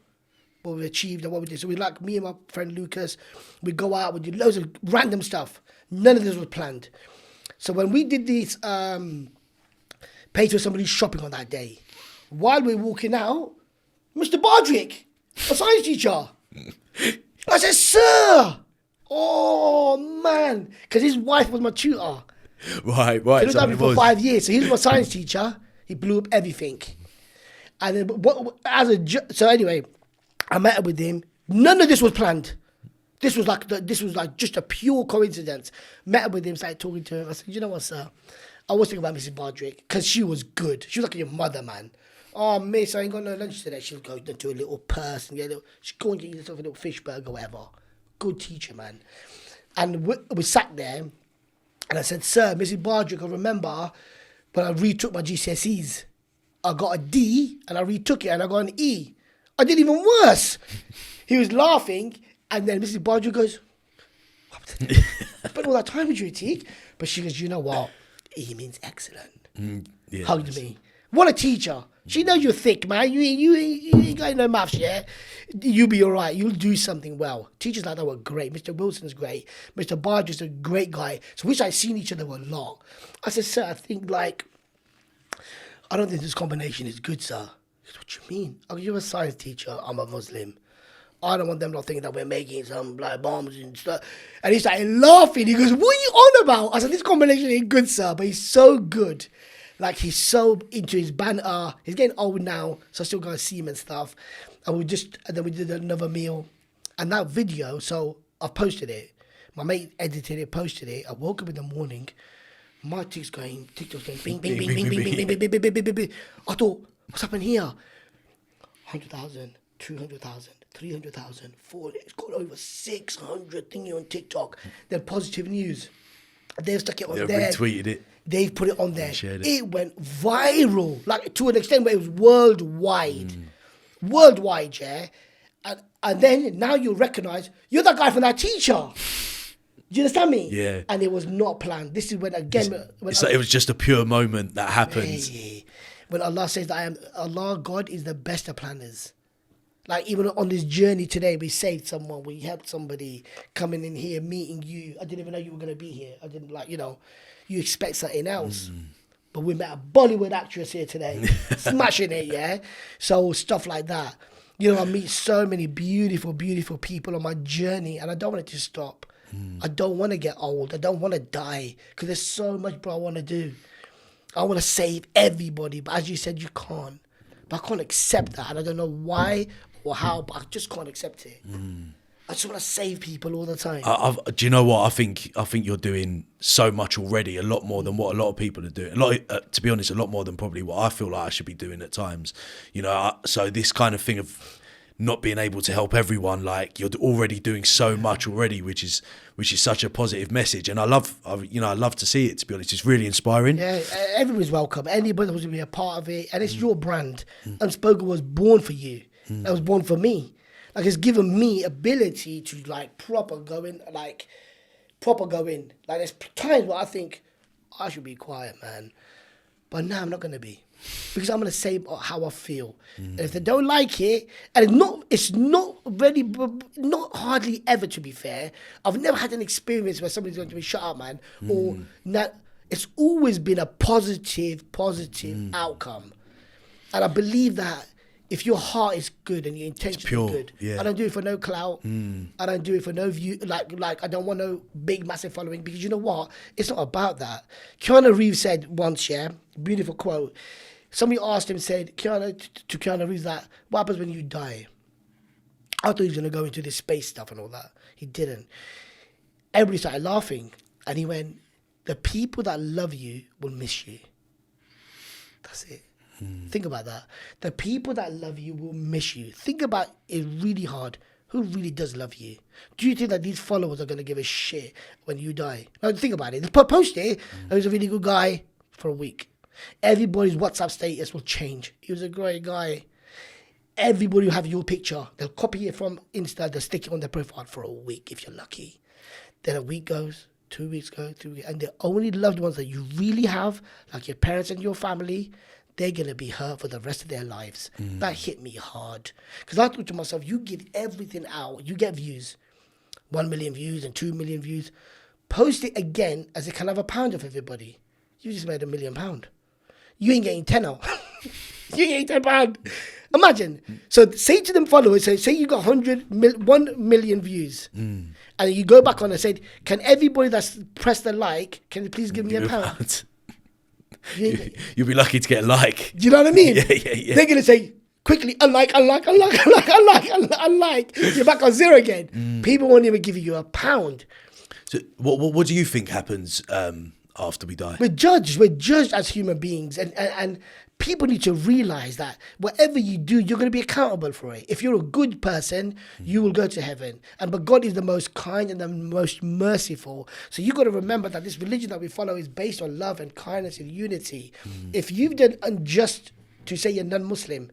what we achieved and what we did. So me and my friend Lucas, we go out, we do loads of random stuff. None of this was planned. So when we did this, paid for somebody's shopping on that day, while we were walking out, Mr. Bardrick, a science teacher, I said, "Sir." Oh man, because his wife was my tutor. Right. He looked at me for 5 years. So he was my science teacher. He blew up everything. And then, so anyway, I met up with him. None of this was planned. This was like just a pure coincidence. Met up with him, started talking to him. I said, you know what, sir? I was thinking about Mrs. Bardrick because she was good. She was like your mother, man. Oh, miss, I ain't got no lunch today. She'll go to a little purse and she'll go and get yourself a little fish burger or whatever. Good teacher, man. And we sat there. And I said, sir, Mrs. Bardrick, I remember when I retook my GCSEs, I got a D and I retook it and I got an E. I did even worse. He was laughing and then Mrs. Bardrick goes, I spent all that time with you, Atiq. But she goes, you know what? E means excellent. Yeah, hugged me. What a teacher. She knows you're thick, man. You ain't got no maths, yeah? You'll be all right. You'll do something well. Teachers like that were great. Mr. Wilson's great. Mr. Barger's a great guy. So we had seen each other a lot. I said, sir, I think I don't think this combination is good, sir. He said, what you mean? Oh, you're a science teacher. I'm a Muslim. I don't want them not thinking that we're making some bombs and stuff. And he started laughing. He goes, what are you on about? I said, this combination ain't good, sir. But he's so good. Like, he's so into his banter. He's getting old now, so I still got to see him and stuff. And then we did another meal. And that video, so I've posted it. My mate edited it, posted it. I woke up in the morning. My TikTok's going bing, bing, bing, bing, bing, bing, bing, bing, bing, bing, bing, bing. I thought, what's happened here? 100,000, 200,000, 300,000, 400. It's got over 600 thingy on TikTok. Then positive news. They've stuck it on They've there. retweeted it. They've put it on there. Shared It went viral, like to an extent where it was worldwide. Worldwide, yeah? And then now you recognise, you're that guy from that teacher. Do you understand me? Yeah. And it was not planned. This is when, again... It's like it was just a pure moment that happened. Hey, when Allah says that Allah, God is the best of planners. Like even on this journey today, we saved someone, we helped somebody coming in here, meeting you. I didn't even know you were going to be here. I didn't you expect something else. But we met a Bollywood actress here today, smashing it, yeah? So stuff like that. I meet so many beautiful, beautiful people on my journey, and I don't want it to stop. I don't want to get old. I don't want to die, because there's so much, bro, I want to do. I want to save everybody, but as you said, you can't. But I can't accept that, and I don't know why or how, but I just can't accept it. I just want to save people all the time. Do you know what? I think you're doing so much already, a lot more than what a lot of people are doing. To be honest, a lot more than probably what I feel like I should be doing at times. So this kind of thing of not being able to help everyone, like you're already doing so much already, which is such a positive message, and I love to see it. To be honest, it's really inspiring. Yeah, everybody's welcome. Anybody wants to be a part of it, and it's your brand. Unspoken was born for you. That was born for me. Like it's given me ability to proper go in. Like there's times where I think I should be quiet, man, but now I'm not gonna be, because I'm gonna say how I feel. And if they don't like it, and it's not hardly ever, to be fair. I've never had an experience where somebody's going to be shut up, man, or not. It's always been a positive outcome, and I believe that. If your heart is good and your intention is good, I don't do it for no clout. I don't do it for no view. Like I don't want no big, massive following, because you know what? It's not about that. Keanu Reeves said once, beautiful quote. Somebody asked him, said, Keanu Reeves, that, what happens when you die? I thought he was going to go into this space stuff and all that. He didn't. Everybody started laughing. And he went, the people that love you will miss you. That's it. Think about that. The people that love you will miss you. Think about it really hard. Who really does love you? Do you think that these followers are going to give a shit when you die? No, think about it. They post it. He was a really good guy for a week. Everybody's WhatsApp status will change. He was a great guy. Everybody will have your picture. They'll copy it from Insta. They'll stick it on their profile for a week if you're lucky. Then a week goes, 2 weeks go, 3 weeks. And the only loved ones that you really have, like your parents and your family, they're going to be hurt for the rest of their lives. That hit me hard. Because I thought to myself, you give everything out. You get views. 1 million views and 2 million views. Post it again as it can have a pound of everybody. You just made £1 million. You ain't getting 10 out. You ain't getting £10. Imagine. So say to them followers, say you got 1 million views. And you go back on and say, can everybody that's pressed the like, can you please give me a pound? You'll be lucky to get a like. Do you know what I mean? Yeah. They're going to say, quickly, unlike. You're back on zero again. People won't even give you a pound. So what do you think happens after we die? We're judged as human beings. And people need to realize that whatever you do, you're going to be accountable for it. If you're a good person, you will go to heaven. But God is the most kind and the most merciful. So you've got to remember that this religion that we follow is based on love and kindness and unity. If you've done unjust to say you're non-Muslim,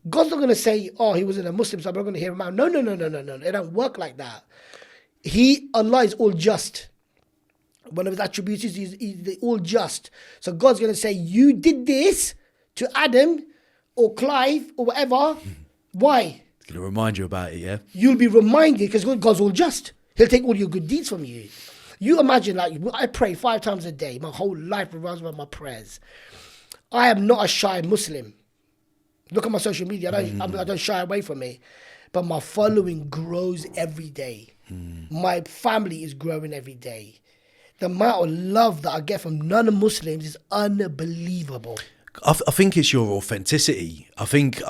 God's not going to say, oh, he wasn't a Muslim, so I'm not going to hear him out. No. It don't work like that. Allah is all just. One of his attributes is he's all just. So God's going to say, you did this to Adam or Clive or whatever. Why? He's going to remind you about it, yeah? You'll be reminded, because God's all just. He'll take all your good deeds from you. You imagine, I pray 5 times a day. My whole life revolves around my prayers. I am not a shy Muslim. Look at my social media. I don't shy away from it. But my following grows every day. My family is growing every day. The amount of love that I get from non-Muslims is unbelievable. I think it's your authenticity. I think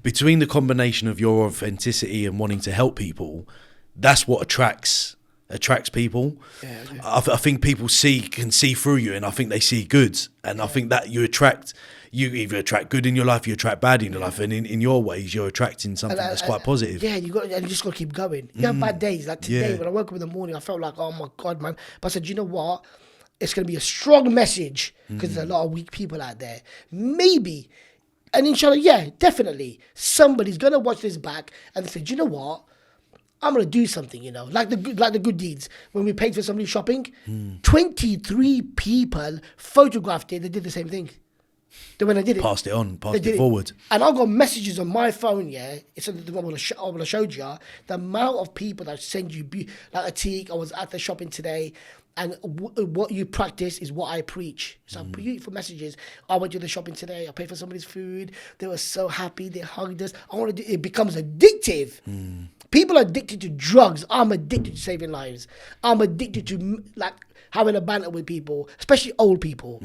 between the combination of your authenticity and wanting to help people, that's what attracts attracts people. Yeah. I think people can see through you, and I think they see good, and I think that you either attract good in your life, you attract bad in your life, and in your ways, you're attracting something that's quite positive. Yeah, you just got to keep going. You have bad days. Like today, when I woke up in the morning, I felt like, oh my God, man. But I said, you know what? It's going to be a strong message because there's a lot of weak people out there. Maybe, and inshallah, yeah, definitely, somebody's going to watch this back and they say, do you know what? I'm going to do something, you know, like the good deeds. When we paid for somebody shopping, 23 people photographed it. They did the same thing. Then when I did it, passed it forward. And I got messages on my phone, it's the one I showed you, the amount of people that send you, like Atiq, I was at the shopping today, and what you practice is what I preach. So beautiful messages. I went to the shopping today, I paid for somebody's food, they were so happy, they hugged us. It becomes addictive. People are addicted to drugs. I'm addicted to saving lives. I'm addicted to like having a banter with people, especially old people.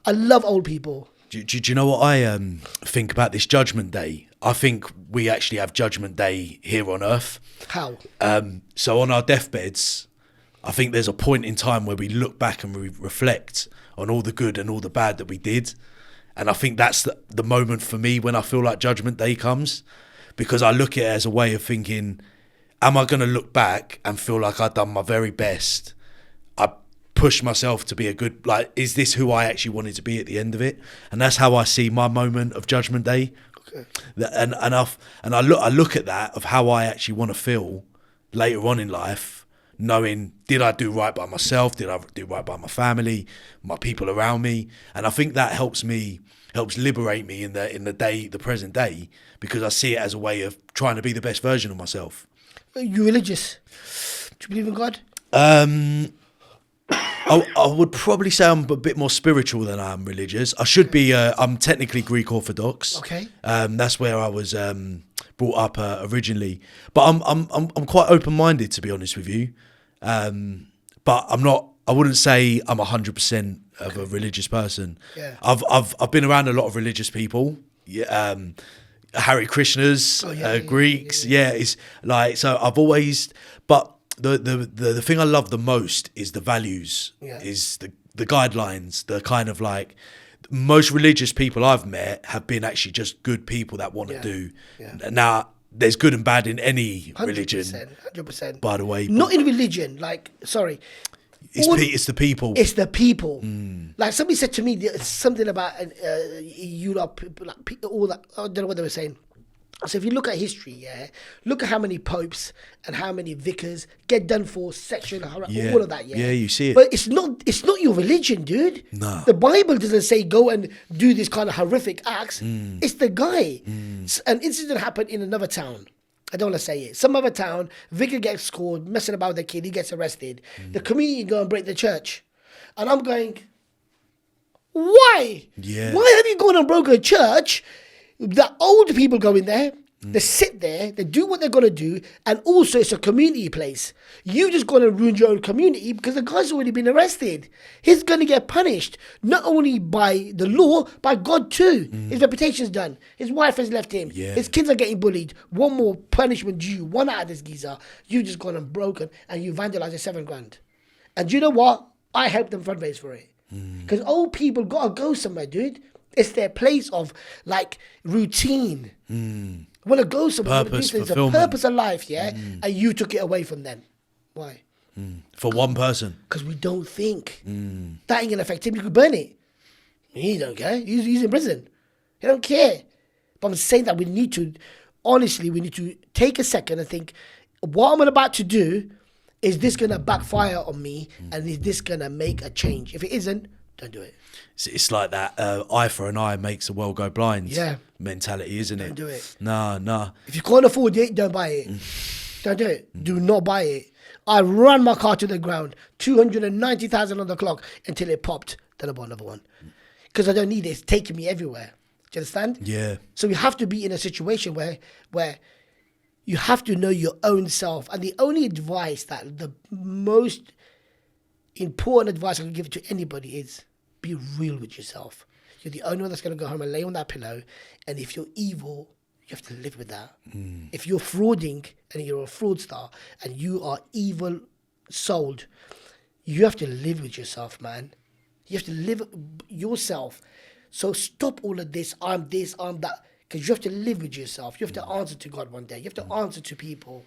I love old people. Do you know what I think about this Judgment Day? I think we actually have Judgment Day here on Earth. How? So on our deathbeds, I think there's a point in time where we look back and we reflect on all the good and all the bad that we did. And I think that's the moment for me when I feel like Judgment Day comes, because I look at it as a way of thinking, am I going to look back and feel like I've done my very best? I push myself to be a good, like, is this who I actually wanted to be at the end of it? And that's how I see my moment of Judgment Day. Okay. And I look at that of how I actually want to feel later on in life, knowing, did I do right by myself? Did I do right by my family, my people around me? And I think that helps liberate me in the present day, because I see it as a way of trying to be the best version of myself. Are you religious? Do you believe in God? I would probably say I'm a bit more spiritual than I am religious. I should be. I'm technically Greek Orthodox. Okay. That's where I was brought up originally. But I'm quite open-minded, to be honest with you. But I'm not. I wouldn't say I'm 100% of a religious person. Yeah. I've been around a lot of religious people. Yeah. Hare Krishnas, Greeks. Yeah. It's like, so I've always. But the thing I love the most is the values. Yeah. Is the guidelines. The kind of like. Most religious people I've met have been actually just good people that want to do. Yeah. Now, there's good and bad in any religion. 100%. By the way. Not in religion. Like, sorry. It's the people. It's the people. Like somebody said to me something about Europe, like all that. I don't know what they were saying. So if you look at history, look at how many popes and how many vicars get done for sexual harassment, all of that. Yeah, you see it. But it's not your religion, dude. No. The Bible doesn't say go and do these kind of horrific acts. It's the guy. An incident happened in another town. I don't want to say it. Some other town, vicar gets caught messing about with the kid. He gets arrested. The community go and break the church. And I'm going, why? Yeah. Why have you gone and broken a church? The old people go in there, they sit there, they do what they're going to do, and also it's a community place. You just going to ruin your own community because the guy's already been arrested. He's going to get punished, not only by the law, by God too. His reputation's done. His wife has left him. Yeah. His kids are getting bullied. One more punishment due, one out of this geezer. You just gone and broken, and you vandalized the $7,000. And you know what? I helped them fundraise for it. Because old people got to go somewhere, dude. It's their place of like routine. Want to go somewhere. Purpose, it's a purpose of life, and you took it away from them. Why? For one person. Because we don't think. That ain't gonna affect him. You could burn it. He don't care. He's in prison. He don't care. But I'm saying that we need to take a second and think, what I'm about to do, is this gonna backfire on me, and is this gonna make a change? If it isn't, don't do it. It's like that eye for an eye makes the world go blind mentality, isn't it? Don't do it. No. If you can't afford it, don't buy it. Don't do it. Do not buy it. I ran my car to the ground, 290,000 on the clock until it popped. Then I bought another one. Because I don't need it. It's taking me everywhere. Do you understand? Yeah. So we have to be in a situation where you have to know your own self. And the only advice the most important advice I can give to anybody is, be real with yourself. You're the only one that's going to go home and lay on that pillow. And if you're evil, you have to live with that. If you're frauding and you're a fraudster and you are evil sold. You have to live with yourself, man. You have to live yourself. So stop all of this, I'm that. Because you have to live with yourself. You have to answer to God one day. You have to answer to people.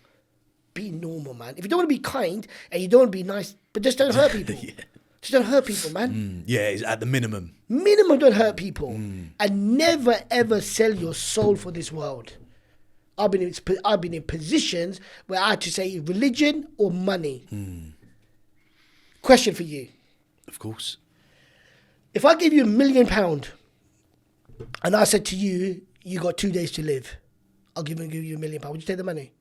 Be normal, man. If you don't want to be kind and you don't want to be nice, but just don't hurt people. Yeah. Just don't hurt people, man. Yeah, it's at the minimum. Minimum, don't hurt people. And never, ever sell your soul for this world. I've been in positions where I had to say religion or money. Question for you. Of course. If I give you £1 million and I said to you, you got 2 days to live, I'll give you £1 million. Would you take the money?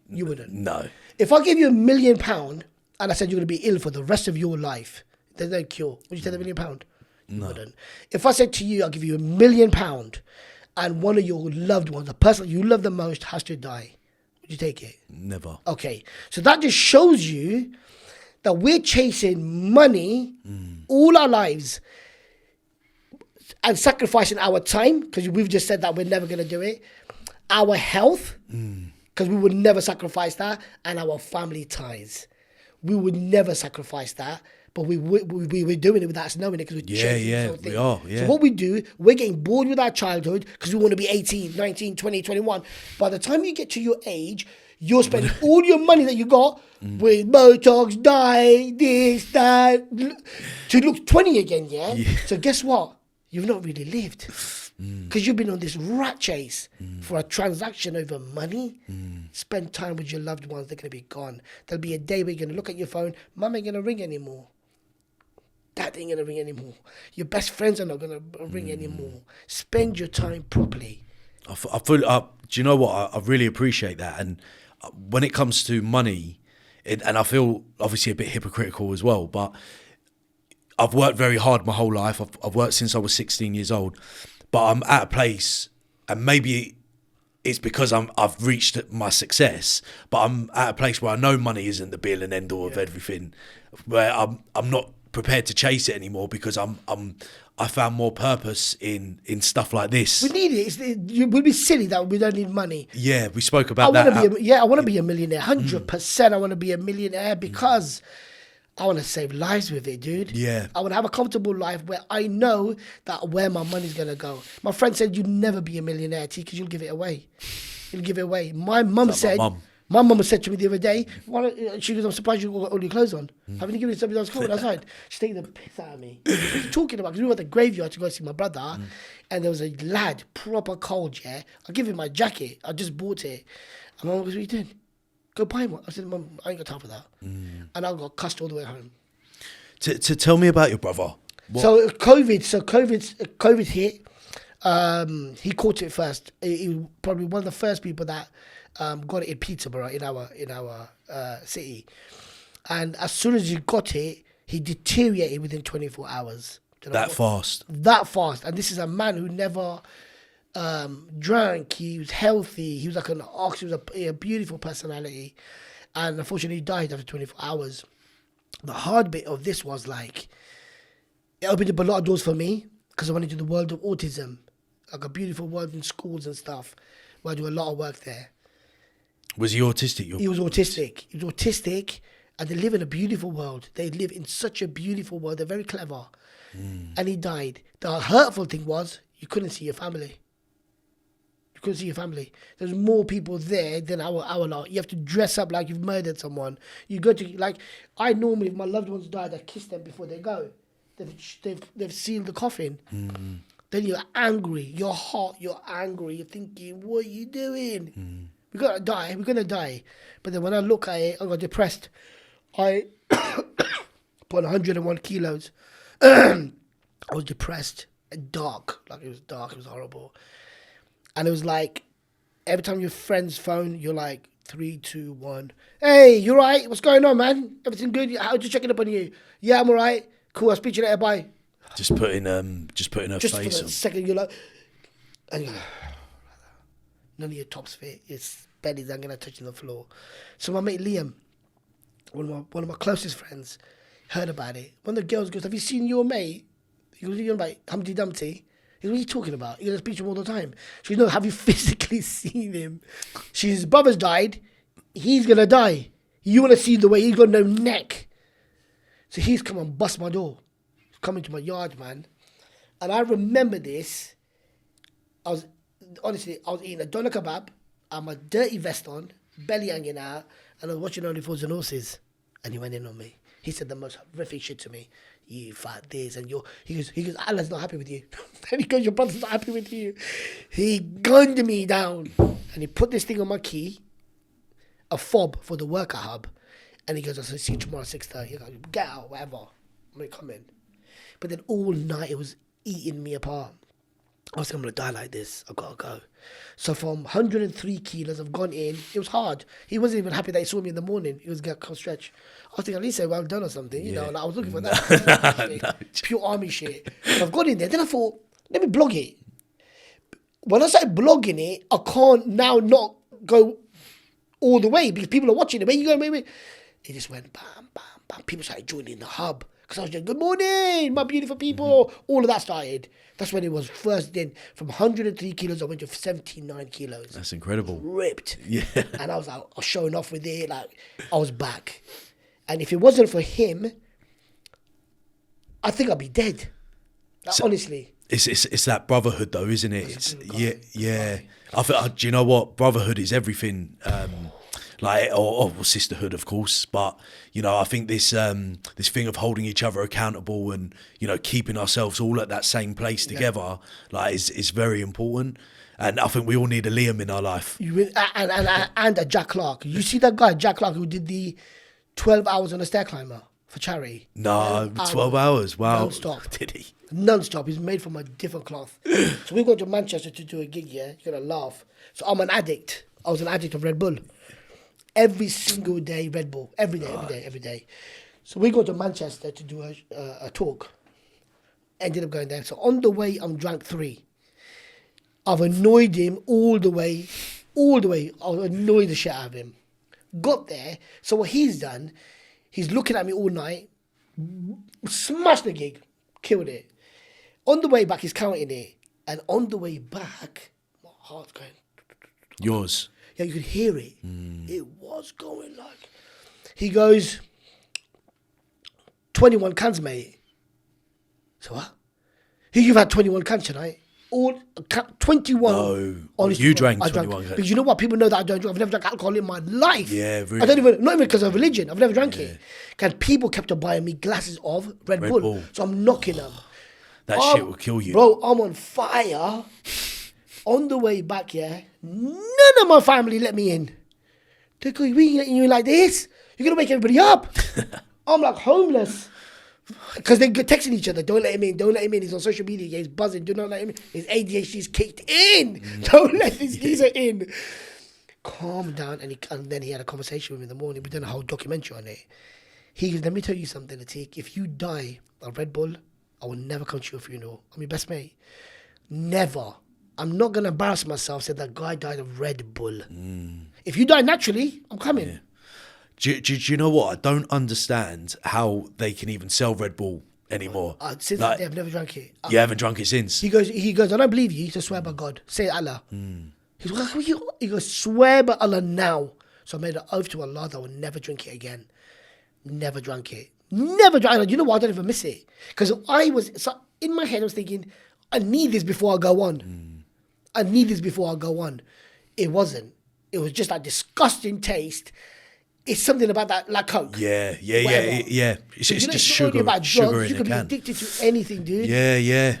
You wouldn't. No. If I give you £1 million and I said you're going to be ill for the rest of your life, there's no cure, would you take the £1 million? You wouldn't. If I said to you, I'll give you £1 million and one of your loved ones, the person you love the most, has to die, would you take it? Never. Okay. So that just shows you that we're chasing money all our lives and sacrificing our time, because we've just said that we're never going to do it, our health, because we would never sacrifice that, and our family ties. We would never sacrifice that, but we were doing it without us knowing it, because we're chasing something. We are, yeah. So what we do, we're getting bored with our childhood because we want to be 18, 19, 20, 21. By the time you get to your age, you're spending all your money that you got with Botox, dye, this, that, to look 20 again, yeah? So guess what? You've not really lived. Because you've been on this rat chase for a transaction over money. Spend time with your loved ones, they're going to be gone. There'll be a day where you're going to look at your phone, mum ain't going to ring anymore. Dad ain't going to ring anymore. Your best friends are not going to ring anymore. Spend your time properly. I feel, do you know what? I really appreciate that. And when it comes to money, and I feel obviously a bit hypocritical as well, but I've worked very hard my whole life. I've worked since I was 16 years old, but I'm at a place, and maybe it's because I've reached my success, but I'm at a place where I know money isn't the be all and end all of everything, where I'm not prepared to chase it anymore, because I found more purpose in stuff like this. We need it. It would be silly that we don't need money. Yeah, we spoke about that. I want to be a millionaire. 100%. I want to be a millionaire because I want to save lives with it, dude. Yeah. I want to have a comfortable life where I know that where my money's going to go. My friend said, you'd never be a millionaire, T, because you'll give it away. You'll give it away. My mum said... My mum said to me the other day, she goes, I'm surprised you got all your clothes on. Haven't you given somebody else clothes outside? She's taking the piss out of me. What are you talking about? Because we were at the graveyard to go see my brother, and there was a lad, proper cold, yeah? I give him my jacket. I just bought it. And Mum goes, what are you doing? Go buy one. I said, Mum, I ain't got time for that. And I got cussed all the way home. To tell me about your brother. So COVID hit. He caught it first. He was probably one of the first people that got it in Peterborough, in our city. And as soon as he got it, he deteriorated within 24 hours. That fast? That fast. And this is a man who never drank. He was healthy. He was like an ox. He was a beautiful personality. And unfortunately, he died after 24 hours. The hard bit of this was like, it opened up a lot of doors for me, because I went into the world of autism, like a beautiful world in schools and stuff, where I do a lot of work there. Was he autistic? He was autistic. He was autistic, and they live in a beautiful world. They live in such a beautiful world. They're very clever. And he died. The hurtful thing was, you couldn't see your family. You couldn't see your family. There's more people there than our lot. You have to dress up like you've murdered someone. You go to, like, I normally, if my loved ones died, I kiss them before they go. They've sealed the coffin. Then you're angry. You're hot. You're angry. You're thinking, what are you doing? We're going to die. But then when I look at it, I got depressed. I put 101 kilos. I was depressed and dark. Like, it was dark. It was horrible. And it was like, every time your friend's phone, you're like, 3, 2, 1. Hey, you right? What's going on, man? Everything good? I'm just checking up on you. Yeah, I'm all right. Cool, I'll speak to you later. Bye. Just putting her face for a second, you're like, and you're like, none of your tops fit. Your belly's not gonna touch the floor. So my mate Liam, one of my closest friends, heard about it. One of the girls goes, "Have you seen your mate?" He goes, "You're like Humpty Dumpty." He goes, "What are you talking about?" He goes, "I speak to him all the time." She goes, "No, have you physically seen him?" His brother's died. He's gonna die. You want to see the way he's got no neck. So he's come and bust my door. He's come into my yard, man. And I remember this. I was eating a doner kebab, I had my dirty vest on, belly hanging out, and I was watching Only Fools and Horses. And he went in on me. He said the most horrific shit to me. You fat this and he goes, Allah's not happy with you. And he goes, your brother's not happy with you. He gunned me down. And he put this thing on my key, a fob for the worker hub. And he goes, I'll see you tomorrow at 6:30. He goes, get out, whatever. I'm going to come in. But then all night it was eating me apart. I was like, I'm going to die like this. I've got to go. So from 103 kilos, I've gone in. It was hard. He wasn't even happy that he saw me in the morning. He was going to stretch. I was thinking, at least say well done or something. You know, like I was looking for that. Pure army shit. So I've gone in there. Then I thought, let me blog it. When I started blogging it, I can't now not go all the way because people are watching it. Where you going? Wait. It just went bam, bam, bam. People started joining the hub. Because I was just, good morning, my beautiful people. Mm-hmm. All of that started. That's when it was first then. From 103 kilos, I went to 79 kilos. That's incredible. Ripped. Yeah. And I was like, I was showing off with it. Like, I was back. And if it wasn't for him, I think I'd be dead. Like, so, honestly. It's that brotherhood though, isn't it? Yeah. I think, do you know what? Brotherhood is everything. Or sisterhood, of course, but you know, I think this thing of holding each other accountable and you know keeping ourselves all at that same place together, is very important. And I think we all need a Liam in our life. And a Jack Clark. You see that guy, Jack Clark, who did the 12 hours on a stair climber for charity? No, 12 hours. Wow. Non-stop. Did he? Non-stop. He's made from a different cloth. So we go to Manchester to do a gig. Yeah, you're gonna laugh. So I'm an addict. I was an addict of Red Bull. Every single day, Red Bull. Every day. So we go to Manchester to do a talk. Ended up going there. So on the way, I'm drank 3. I've annoyed him all the way. I've annoyed the shit out of him. Got there. So what he's done, he's looking at me all night. Smashed the gig. Killed it. On the way back, he's counting it. And on the way back, my heart's going. Yours. Yeah, you could hear it. It was going like... He goes, 21 cans, mate. So what? You've had 21 cans tonight? All 21. No. Honestly, you drank 21 cans. Because you know what? People know that I don't drink. I've never drank alcohol in my life. Yeah, really. I don't even... Not even because of religion. I've never drank it. And people kept on buying me glasses of Red Bull. So I'm knocking them. That shit will kill you. Bro, I'm on fire. On the way back, none of my family let me in. They go, we ain't letting you in like this. You're going to wake everybody up. I'm like homeless. Because they get texting each other, don't let him in. He's on social media, he's buzzing, do not let him in. His ADHD's kicked in. Don't let this geezer in. Calm down. And then he had a conversation with me in the morning. We done a whole documentary on it. He goes, let me tell you something, Atiq. If you die of Red Bull, I will never come to your funeral. I'm your best mate. Never. I'm not going to embarrass myself, said that guy died of Red Bull. If you die naturally, I'm coming. Yeah. Do you know what? I don't understand how they can even sell Red Bull anymore. Since that day, I've never drank it. You haven't drunk it since? He goes, I don't believe you, so swear by God. Say Allah. He goes, swear by Allah now. So I made an oath to Allah that I will never drink it again. Never drank it. Never drank it. You know what? I don't even miss it. Because in my head, I was thinking, I need this before I go on. It wasn't. It was just that disgusting taste. It's something about that, like Coke. Yeah. It's just sugar. About sugar drugs. You in can a can. be addicted to anything, dude. Yeah.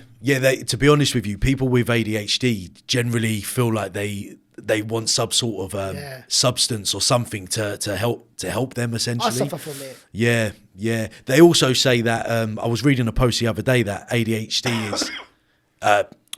To be honest with you, people with ADHD generally feel like they want some sort of substance or something to help them essentially. I suffer from it. Yeah. They also say that I was reading a post the other day that ADHD is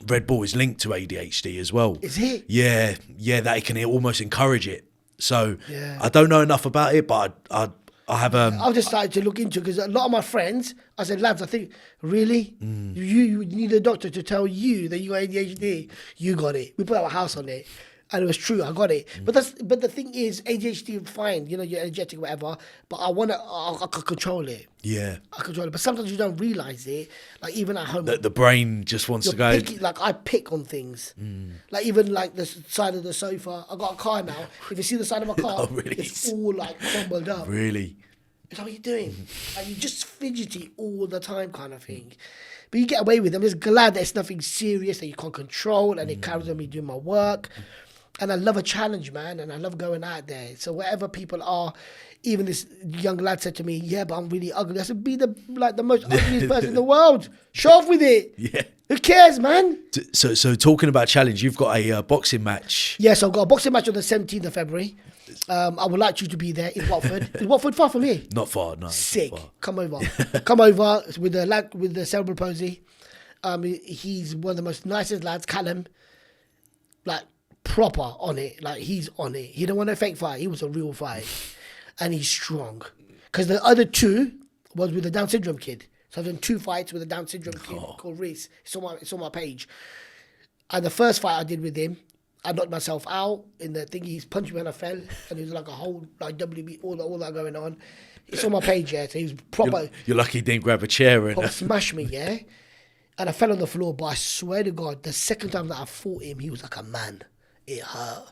Red Bull is linked to ADHD as well. Is it? Yeah, that it can almost encourage it. So I don't know enough about it, but I have I've just started to look into it because a lot of my friends, I said, lads, I think, really? You need a doctor to tell you that you got ADHD? You got it. We put our house on it. And it was true, I got it. But the thing is, ADHD, fine, you're energetic, whatever. But I can control it. Yeah. I control it. But sometimes you don't realise it. Like even at home, The brain just wants to go. like I pick on things. Like even like the side of the sofa. I got a car now. If you see the side of my car, Oh, really? it's all like crumbled up. Really? It's like, what are you doing? Like, you're just fidgety all the time, kind of thing. But you get away with it. I'm just glad that it's nothing serious that you can't control, and it carries on me doing my work. And I love a challenge, man, and I love going out there. So wherever people are, even this young lad said to me, "Yeah, but I'm really ugly." I said, "Be the most ugliest person in the world. Show off with it. Yeah. Who cares, man?" So talking about challenge, you've got a boxing match. Yes, I've got a boxing match on the 17th of February. I would like you to be there in Watford. Is Watford far from here? Not far, no. Sick. Not far. Come over. Come over with the lad with the cerebral palsy. He's one of the most nicest lads, Callum. Like proper on it. Like he's on it. He don't want a fake fight. He was a real fight. And he's strong. Because the other 2 was with the Down syndrome kid. So I've done 2 fights with a Down syndrome kid called Reese. It's on my page. And the first fight I did with him, I knocked myself out in the thing. He's punched me and I fell, and it was like a whole like WB, all that going on. It's on my page, yeah. So he was proper. You're lucky he didn't grab a chair and Smash me, yeah. And I fell on the floor, but I swear to God, the second time that I fought him, he was like a man. It hurt.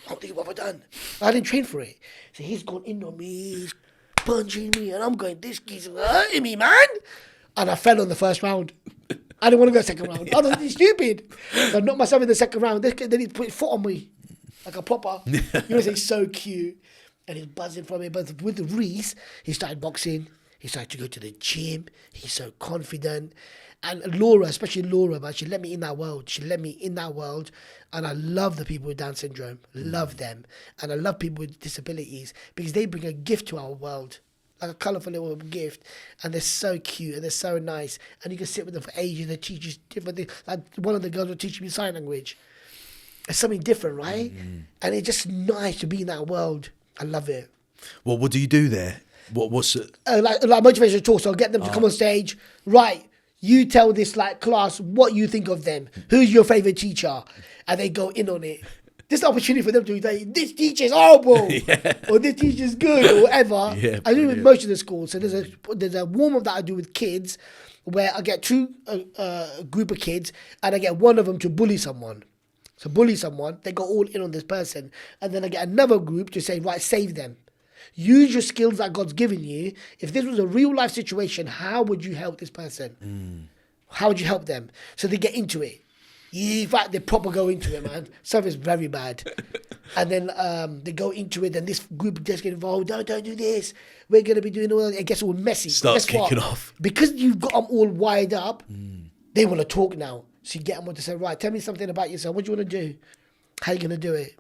I'm thinking, what have I done? I didn't train for it. So he's gone in on me, he's punching me, and I'm going, this kid's hurting me, man. And I fell on the first round. I didn't want to go second round. I thought, this stupid. So I knocked myself in the second round. Then he put his foot on me, like a proper. He's so cute. And he's buzzing from it. But with Reese, he started boxing. He started to go to the gym. He's so confident. And Laura, especially Laura, man, she let me in that world. And I love the people with Down syndrome. Love them. And I love people with disabilities because they bring a gift to our world. Like a colourful little gift, and they're so cute and they're so nice, and you can sit with them for ages. They teach you different things. Like one of the girls will teach me sign language. It's something different, right? And it's just nice to be in that world. I love it. Well, what do you do there? What's it? Like motivational talk. So I'll get them to come on stage. Right, you tell this like class what you think of them. Who's your favourite teacher? And they go in on it. This is the opportunity for them to say, this teacher's horrible, or this teacher's good, or whatever. Yeah, I do it with most of the schools. So there's a warm-up that I do with kids where I get 2 group of kids and I get one of them to bully someone. So bully someone, they go all in on this person. And then I get another group to say, right, save them. Use your skills that God's given you. If this was a real-life situation, how would you help this person? How would you help them? So they get into it. In fact, they proper go into it, man. Stuff is very bad. And then they go into it, and this group just get involved. Don't do this. We're going to be doing all that. It gets all messy. Starts kicking off. Because you've got them all wired up, they want to talk now. So you get them to say, right, tell me something about yourself. What do you want to do? How are you going to do it?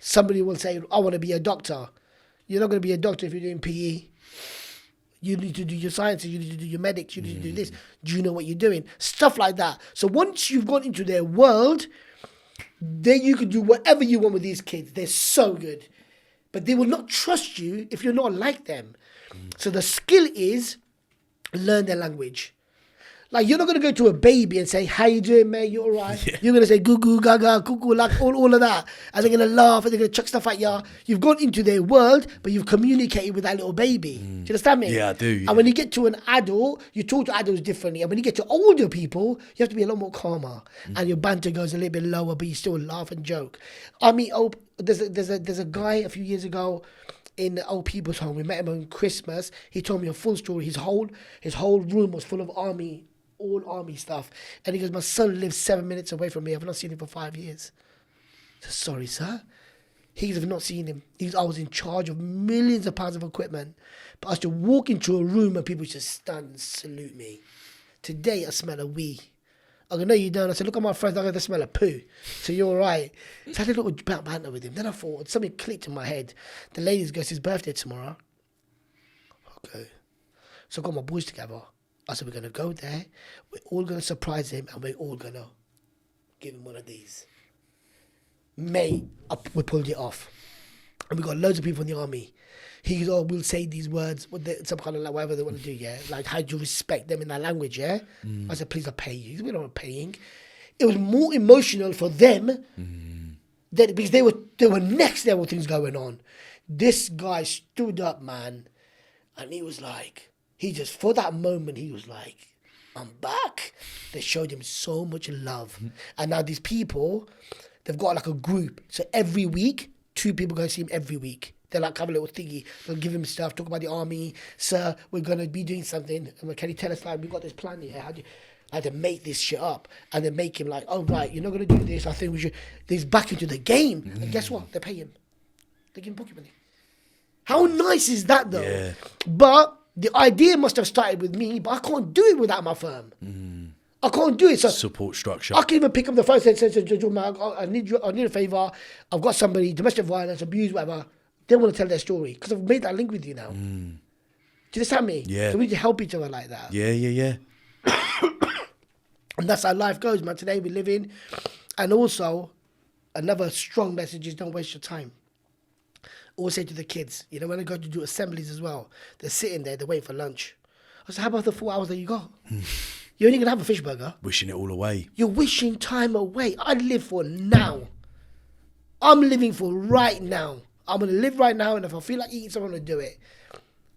Somebody will say, I want to be a doctor. You're not going to be a doctor if you're doing PE. You need to do your sciences, you need to do your medics, you need to do this. Do you know what you're doing? Stuff like that. So once you've gone into their world, then you can do whatever you want with these kids. They're so good. But they will not trust you if you're not like them. So the skill is learn their language. Like, you're not going to go to a baby and say, how you doing, mate? You all right? Yeah. You're going to say, goo, goo, gaga, cuckoo, like, all of that. And they're going to laugh and they're going to chuck stuff at you. You've gone into their world, but you've communicated with that little baby. Do you understand me? Yeah, I do. Yeah. And when you get to an adult, you talk to adults differently. And when you get to older people, you have to be a lot more calmer. And your banter goes a little bit lower, but you still laugh and joke. I mean, there's a guy a few years ago in the old people's home. We met him on Christmas. He told me a full story. His whole room was full of all army stuff. And he goes, my son lives 7 minutes away from me. I've not seen him for 5 years. I said, sorry, sir. He goes, I've not seen him. I was in charge of millions of pounds of equipment. But I used to walk into a room and people just stand and salute me. Today, I smell a wee. I go, no, you don't. I said, look at my friends. I go, they smell a poo. So you're all right. So I had a little banter with him. Then I thought, something clicked in my head. The ladies goes, his birthday tomorrow. Okay. So I got my boys together. I said, we're going to go there, we're all going to surprise him, and we're all going to give him one of these. Mate, we pulled it off. And we got loads of people in the army. He goes, oh, we'll say these words, some kind of like whatever they want to do, yeah? Like, how do you respect them in that language, yeah? I said, please, I'll pay you. We're not paying. It was more emotional for them Because they were next level things going on. This guy stood up, man, and he was like, for that moment, he was like, I'm back. They showed him so much love. And now these people, they've got like a group. So every week, 2 people go see him every week. They're like, have a little thingy. They'll give him stuff, talk about the army. Sir, we're going to be doing something. And can you tell us, like, we've got this plan here. I had to make this shit up. And then make him like, oh, right, you're not going to do this. I think we should. He's back into the game. And guess what? They pay him. They give him pocket money. How nice is that, though? Yeah. But the idea must have started with me, but I can't do it without my firm. I can't do it. So support structure. I can even pick up the phone and say, I need a favour. I've got somebody, domestic violence, abuse, whatever. They want to tell their story because I've made that link with you now. Do you understand me? Yeah. So we need to help each other like that. Yeah. And that's how life goes, man. Today we live in. And also, another strong message is don't waste your time. Always say to the kids, you know, when I go to do assemblies as well, they're sitting there, they're waiting for lunch. I said, how about the 4 hours that you got? You're only going to have a fish burger. Wishing it all away. You're wishing time away. I live for now. I'm living for right now. I'm going to live right now, and if I feel like eating something, I'm going to do it.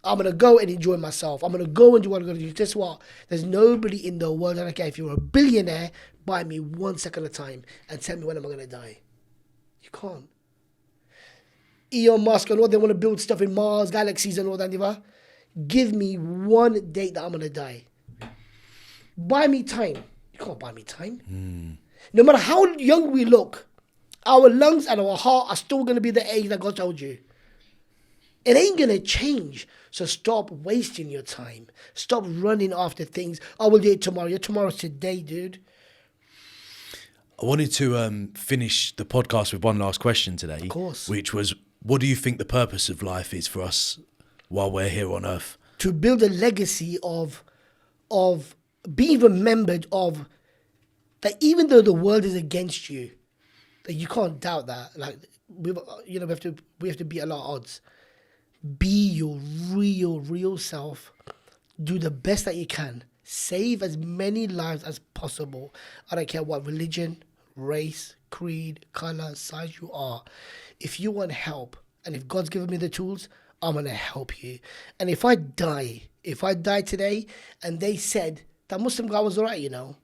I'm going to go and enjoy myself. I'm going to go and do what I'm going to do. Guess what? There's nobody in the world, I don't care if you're a billionaire, buy me 1 second at a time and tell me when am I going to die. You can't. Elon Musk and all, they want to build stuff in Mars, galaxies and all that. Give me one date that I'm going to die. Buy me time. You can't buy me time. No matter how young we look, our lungs and our heart are still going to be the age that God told you. It ain't going to change. So stop wasting your time. Stop running after things. I will do it tomorrow. Your tomorrow's today, dude. I wanted to finish the podcast with one last question today. Of course. Which was, what do you think the purpose of life is for us while we're here on Earth? To build a legacy of being remembered of that even though the world is against you, that you can't doubt that. Like, we have to beat a lot of odds. Be your real self. Do the best that you can. Save as many lives as possible. I don't care what religion, race, creed, color, size you are. If you want help, and if God's given me the tools, I'm going to help you. And if I die today, and they said, that Muslim guy was all right, you know,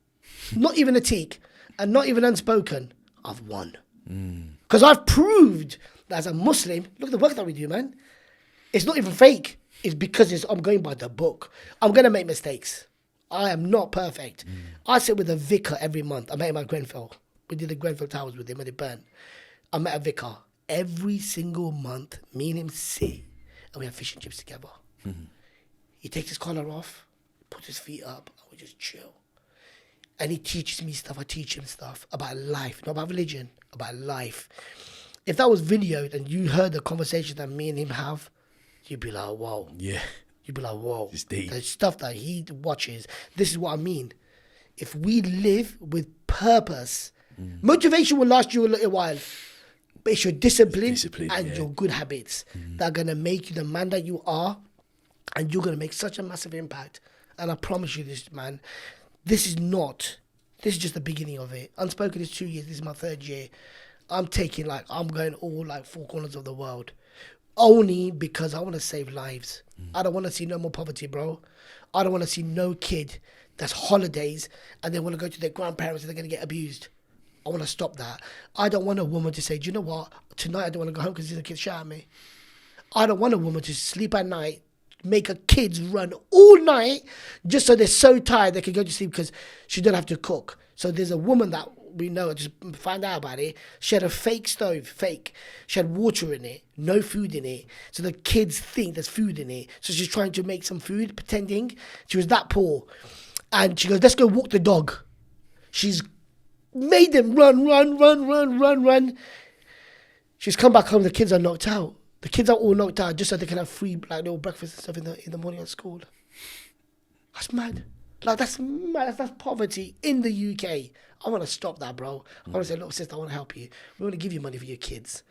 not even Atiq, and not even Unspoken, I've won. Because I've proved that as a Muslim, look at the work that we do, man. It's not even fake. It's because I'm going by the book. I'm going to make mistakes. I am not perfect. I sit with a vicar every month. I met him at Grenfell. We did the Grenfell Towers with him when it burnt. I met a vicar. Every single month, me and him sit, and we have fish and chips together. He takes his collar off, puts his feet up, and we just chill. And he teaches me stuff. I teach him stuff about life, not about religion, about life. If that was videoed and you heard the conversation that me and him have, you'd be like, whoa. Yeah. You'd be like, whoa. It's deep. The stuff that he watches, this is what I mean. If we live with purpose, motivation will last you a little while. But it's your discipline and your good habits that are going to make you the man that you are. And you're going to make such a massive impact. And I promise you this, man. This is just the beginning of it. Unspoken is 2 years. This is my 3rd year. I'm going all 4 corners of the world. Only because I want to save lives. I don't want to see no more poverty, bro. I don't want to see no kid that's holidays and they want to go to their grandparents and they're going to get abused. I want to stop that. I don't want a woman to say, do you know what? Tonight I don't want to go home because the kids shout at me. I don't want a woman to sleep at night, make her kids run all night just so they're so tired they can go to sleep because she don't have to cook. So there's a woman that we know, just find out about it. She had a fake stove, fake. She had water in it, no food in it. So the kids think there's food in it. So she's trying to make some food, pretending she was that poor. And she goes, let's go walk the dog. She's made them run. She's come back home, the kids are knocked out. The kids are all knocked out just so they can have free little breakfast and stuff in the morning at school. That's mad. That's mad. That's poverty in the UK. I want to stop that, bro. I want to say, look, sister, I want to help you. We want to give you money for your kids.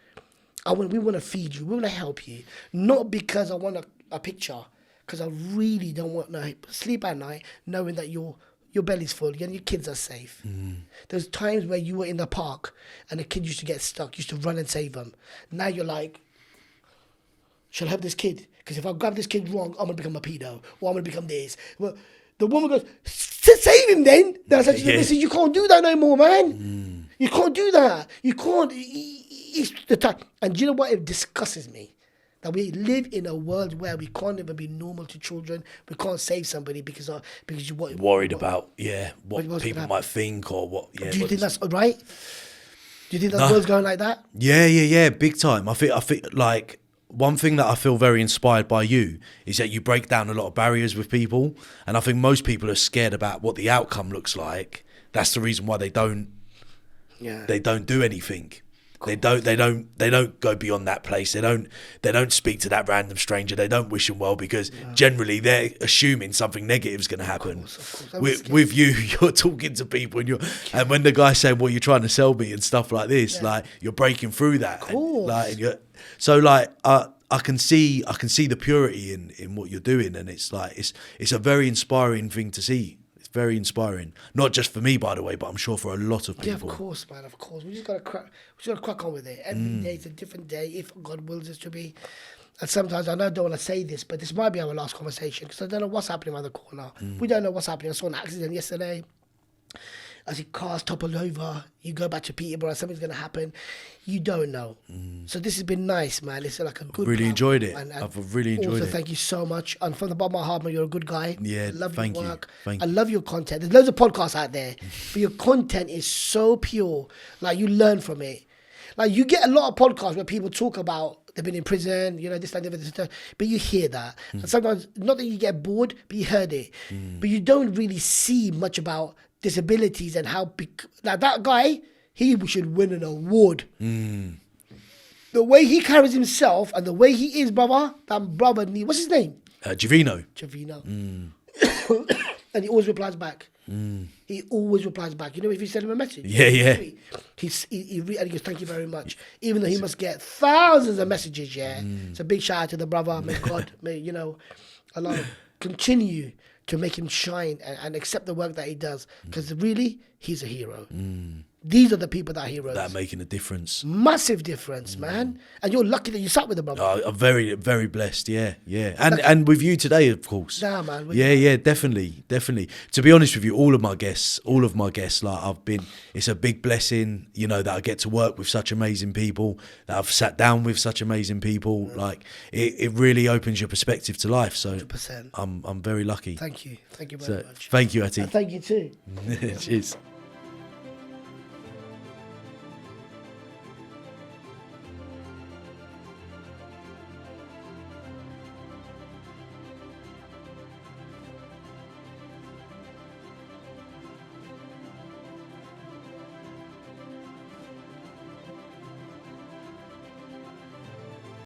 We want to feed you. We want to help you. Not because I want a picture, because I really don't want to sleep at night knowing that you're your belly's full and your kids are safe. There's times where you were in the park and a kid used to get stuck, you used to run and save them. Now you're like, should I help this kid? Because if I grab this kid wrong, I'm going to become a pedo, or I'm going to become this. Well, the woman goes, save him then. Then I said to the missus, you can't do that no more, man. You can't do that. You can't. It's the time. And do you know what? It disgusts me. That we live in a world where we can't even be normal to children. We can't save somebody because you worried about what people might think or what. Yeah, do you think that's right? Do you think that world's going like that? Yeah, big time. I think like one thing that I feel very inspired by you is that you break down a lot of barriers with people, and I think most people are scared about what the outcome looks like. That's the reason why they don't do anything. They don't go beyond that place. They don't speak to that random stranger. They don't wish them well because generally they're assuming something negative is going to happen. Of course. With you, you're talking to people and when the guy's saying, "Well, you're trying to sell me" and stuff like this, like you're breaking through that. Of course. I can see the purity in what you're doing, and it's like it's a very inspiring thing to see. Very inspiring, not just for me, by the way, but I'm sure for a lot of people. Yeah, of course, man. Of course, we just gotta crack on with it. Every day is a different day, if God wills it to be. And sometimes I know I don't want to say this, but this might be our last conversation because I don't know what's happening around the corner. We don't know what's happening. I saw an accident yesterday. I see cars toppled over. You go back to Peterborough, something's going to happen. You don't know. So this has been nice, man. It's like a good. Really enjoyed it. I've really enjoyed it. Also, thank you so much. And from the bottom of my heart, man, you're a good guy. Yeah, love thank your you. work. Thank I you. love your content. There's loads of podcasts out there, but your content is so pure. Like you learn from it. Like you get a lot of podcasts where people talk about they've been in prison, this, that, but you hear that. And sometimes, not that you get bored, but you heard it. But you don't really see much about disabilities and how big. Like that guy, he should win an award. The way he carries himself and the way he is, brother, that brother, what's his name? Javino. And he always replies back. He always replies back. If you send him a message. Yeah. And he goes, thank you very much. Even though he must get thousands of messages, So big shout out to the brother. May God, Allah continue to make him shine and accept the work that he does. Because really, he's a hero. These are the people that are heroes. That are making a difference. Massive difference, man. And you're lucky that you sat with them, brother. I'm very, very blessed, yeah. And with you today, of course. Nah, man. Yeah, definitely. To be honest with you, all of my guests, like it's a big blessing, that I get to work with such amazing people, that I've sat down with such amazing people. Like, it really opens your perspective to life. So 100%. I'm very lucky. Thank you very much. Thank you, Atiq. And thank you too. Cheers.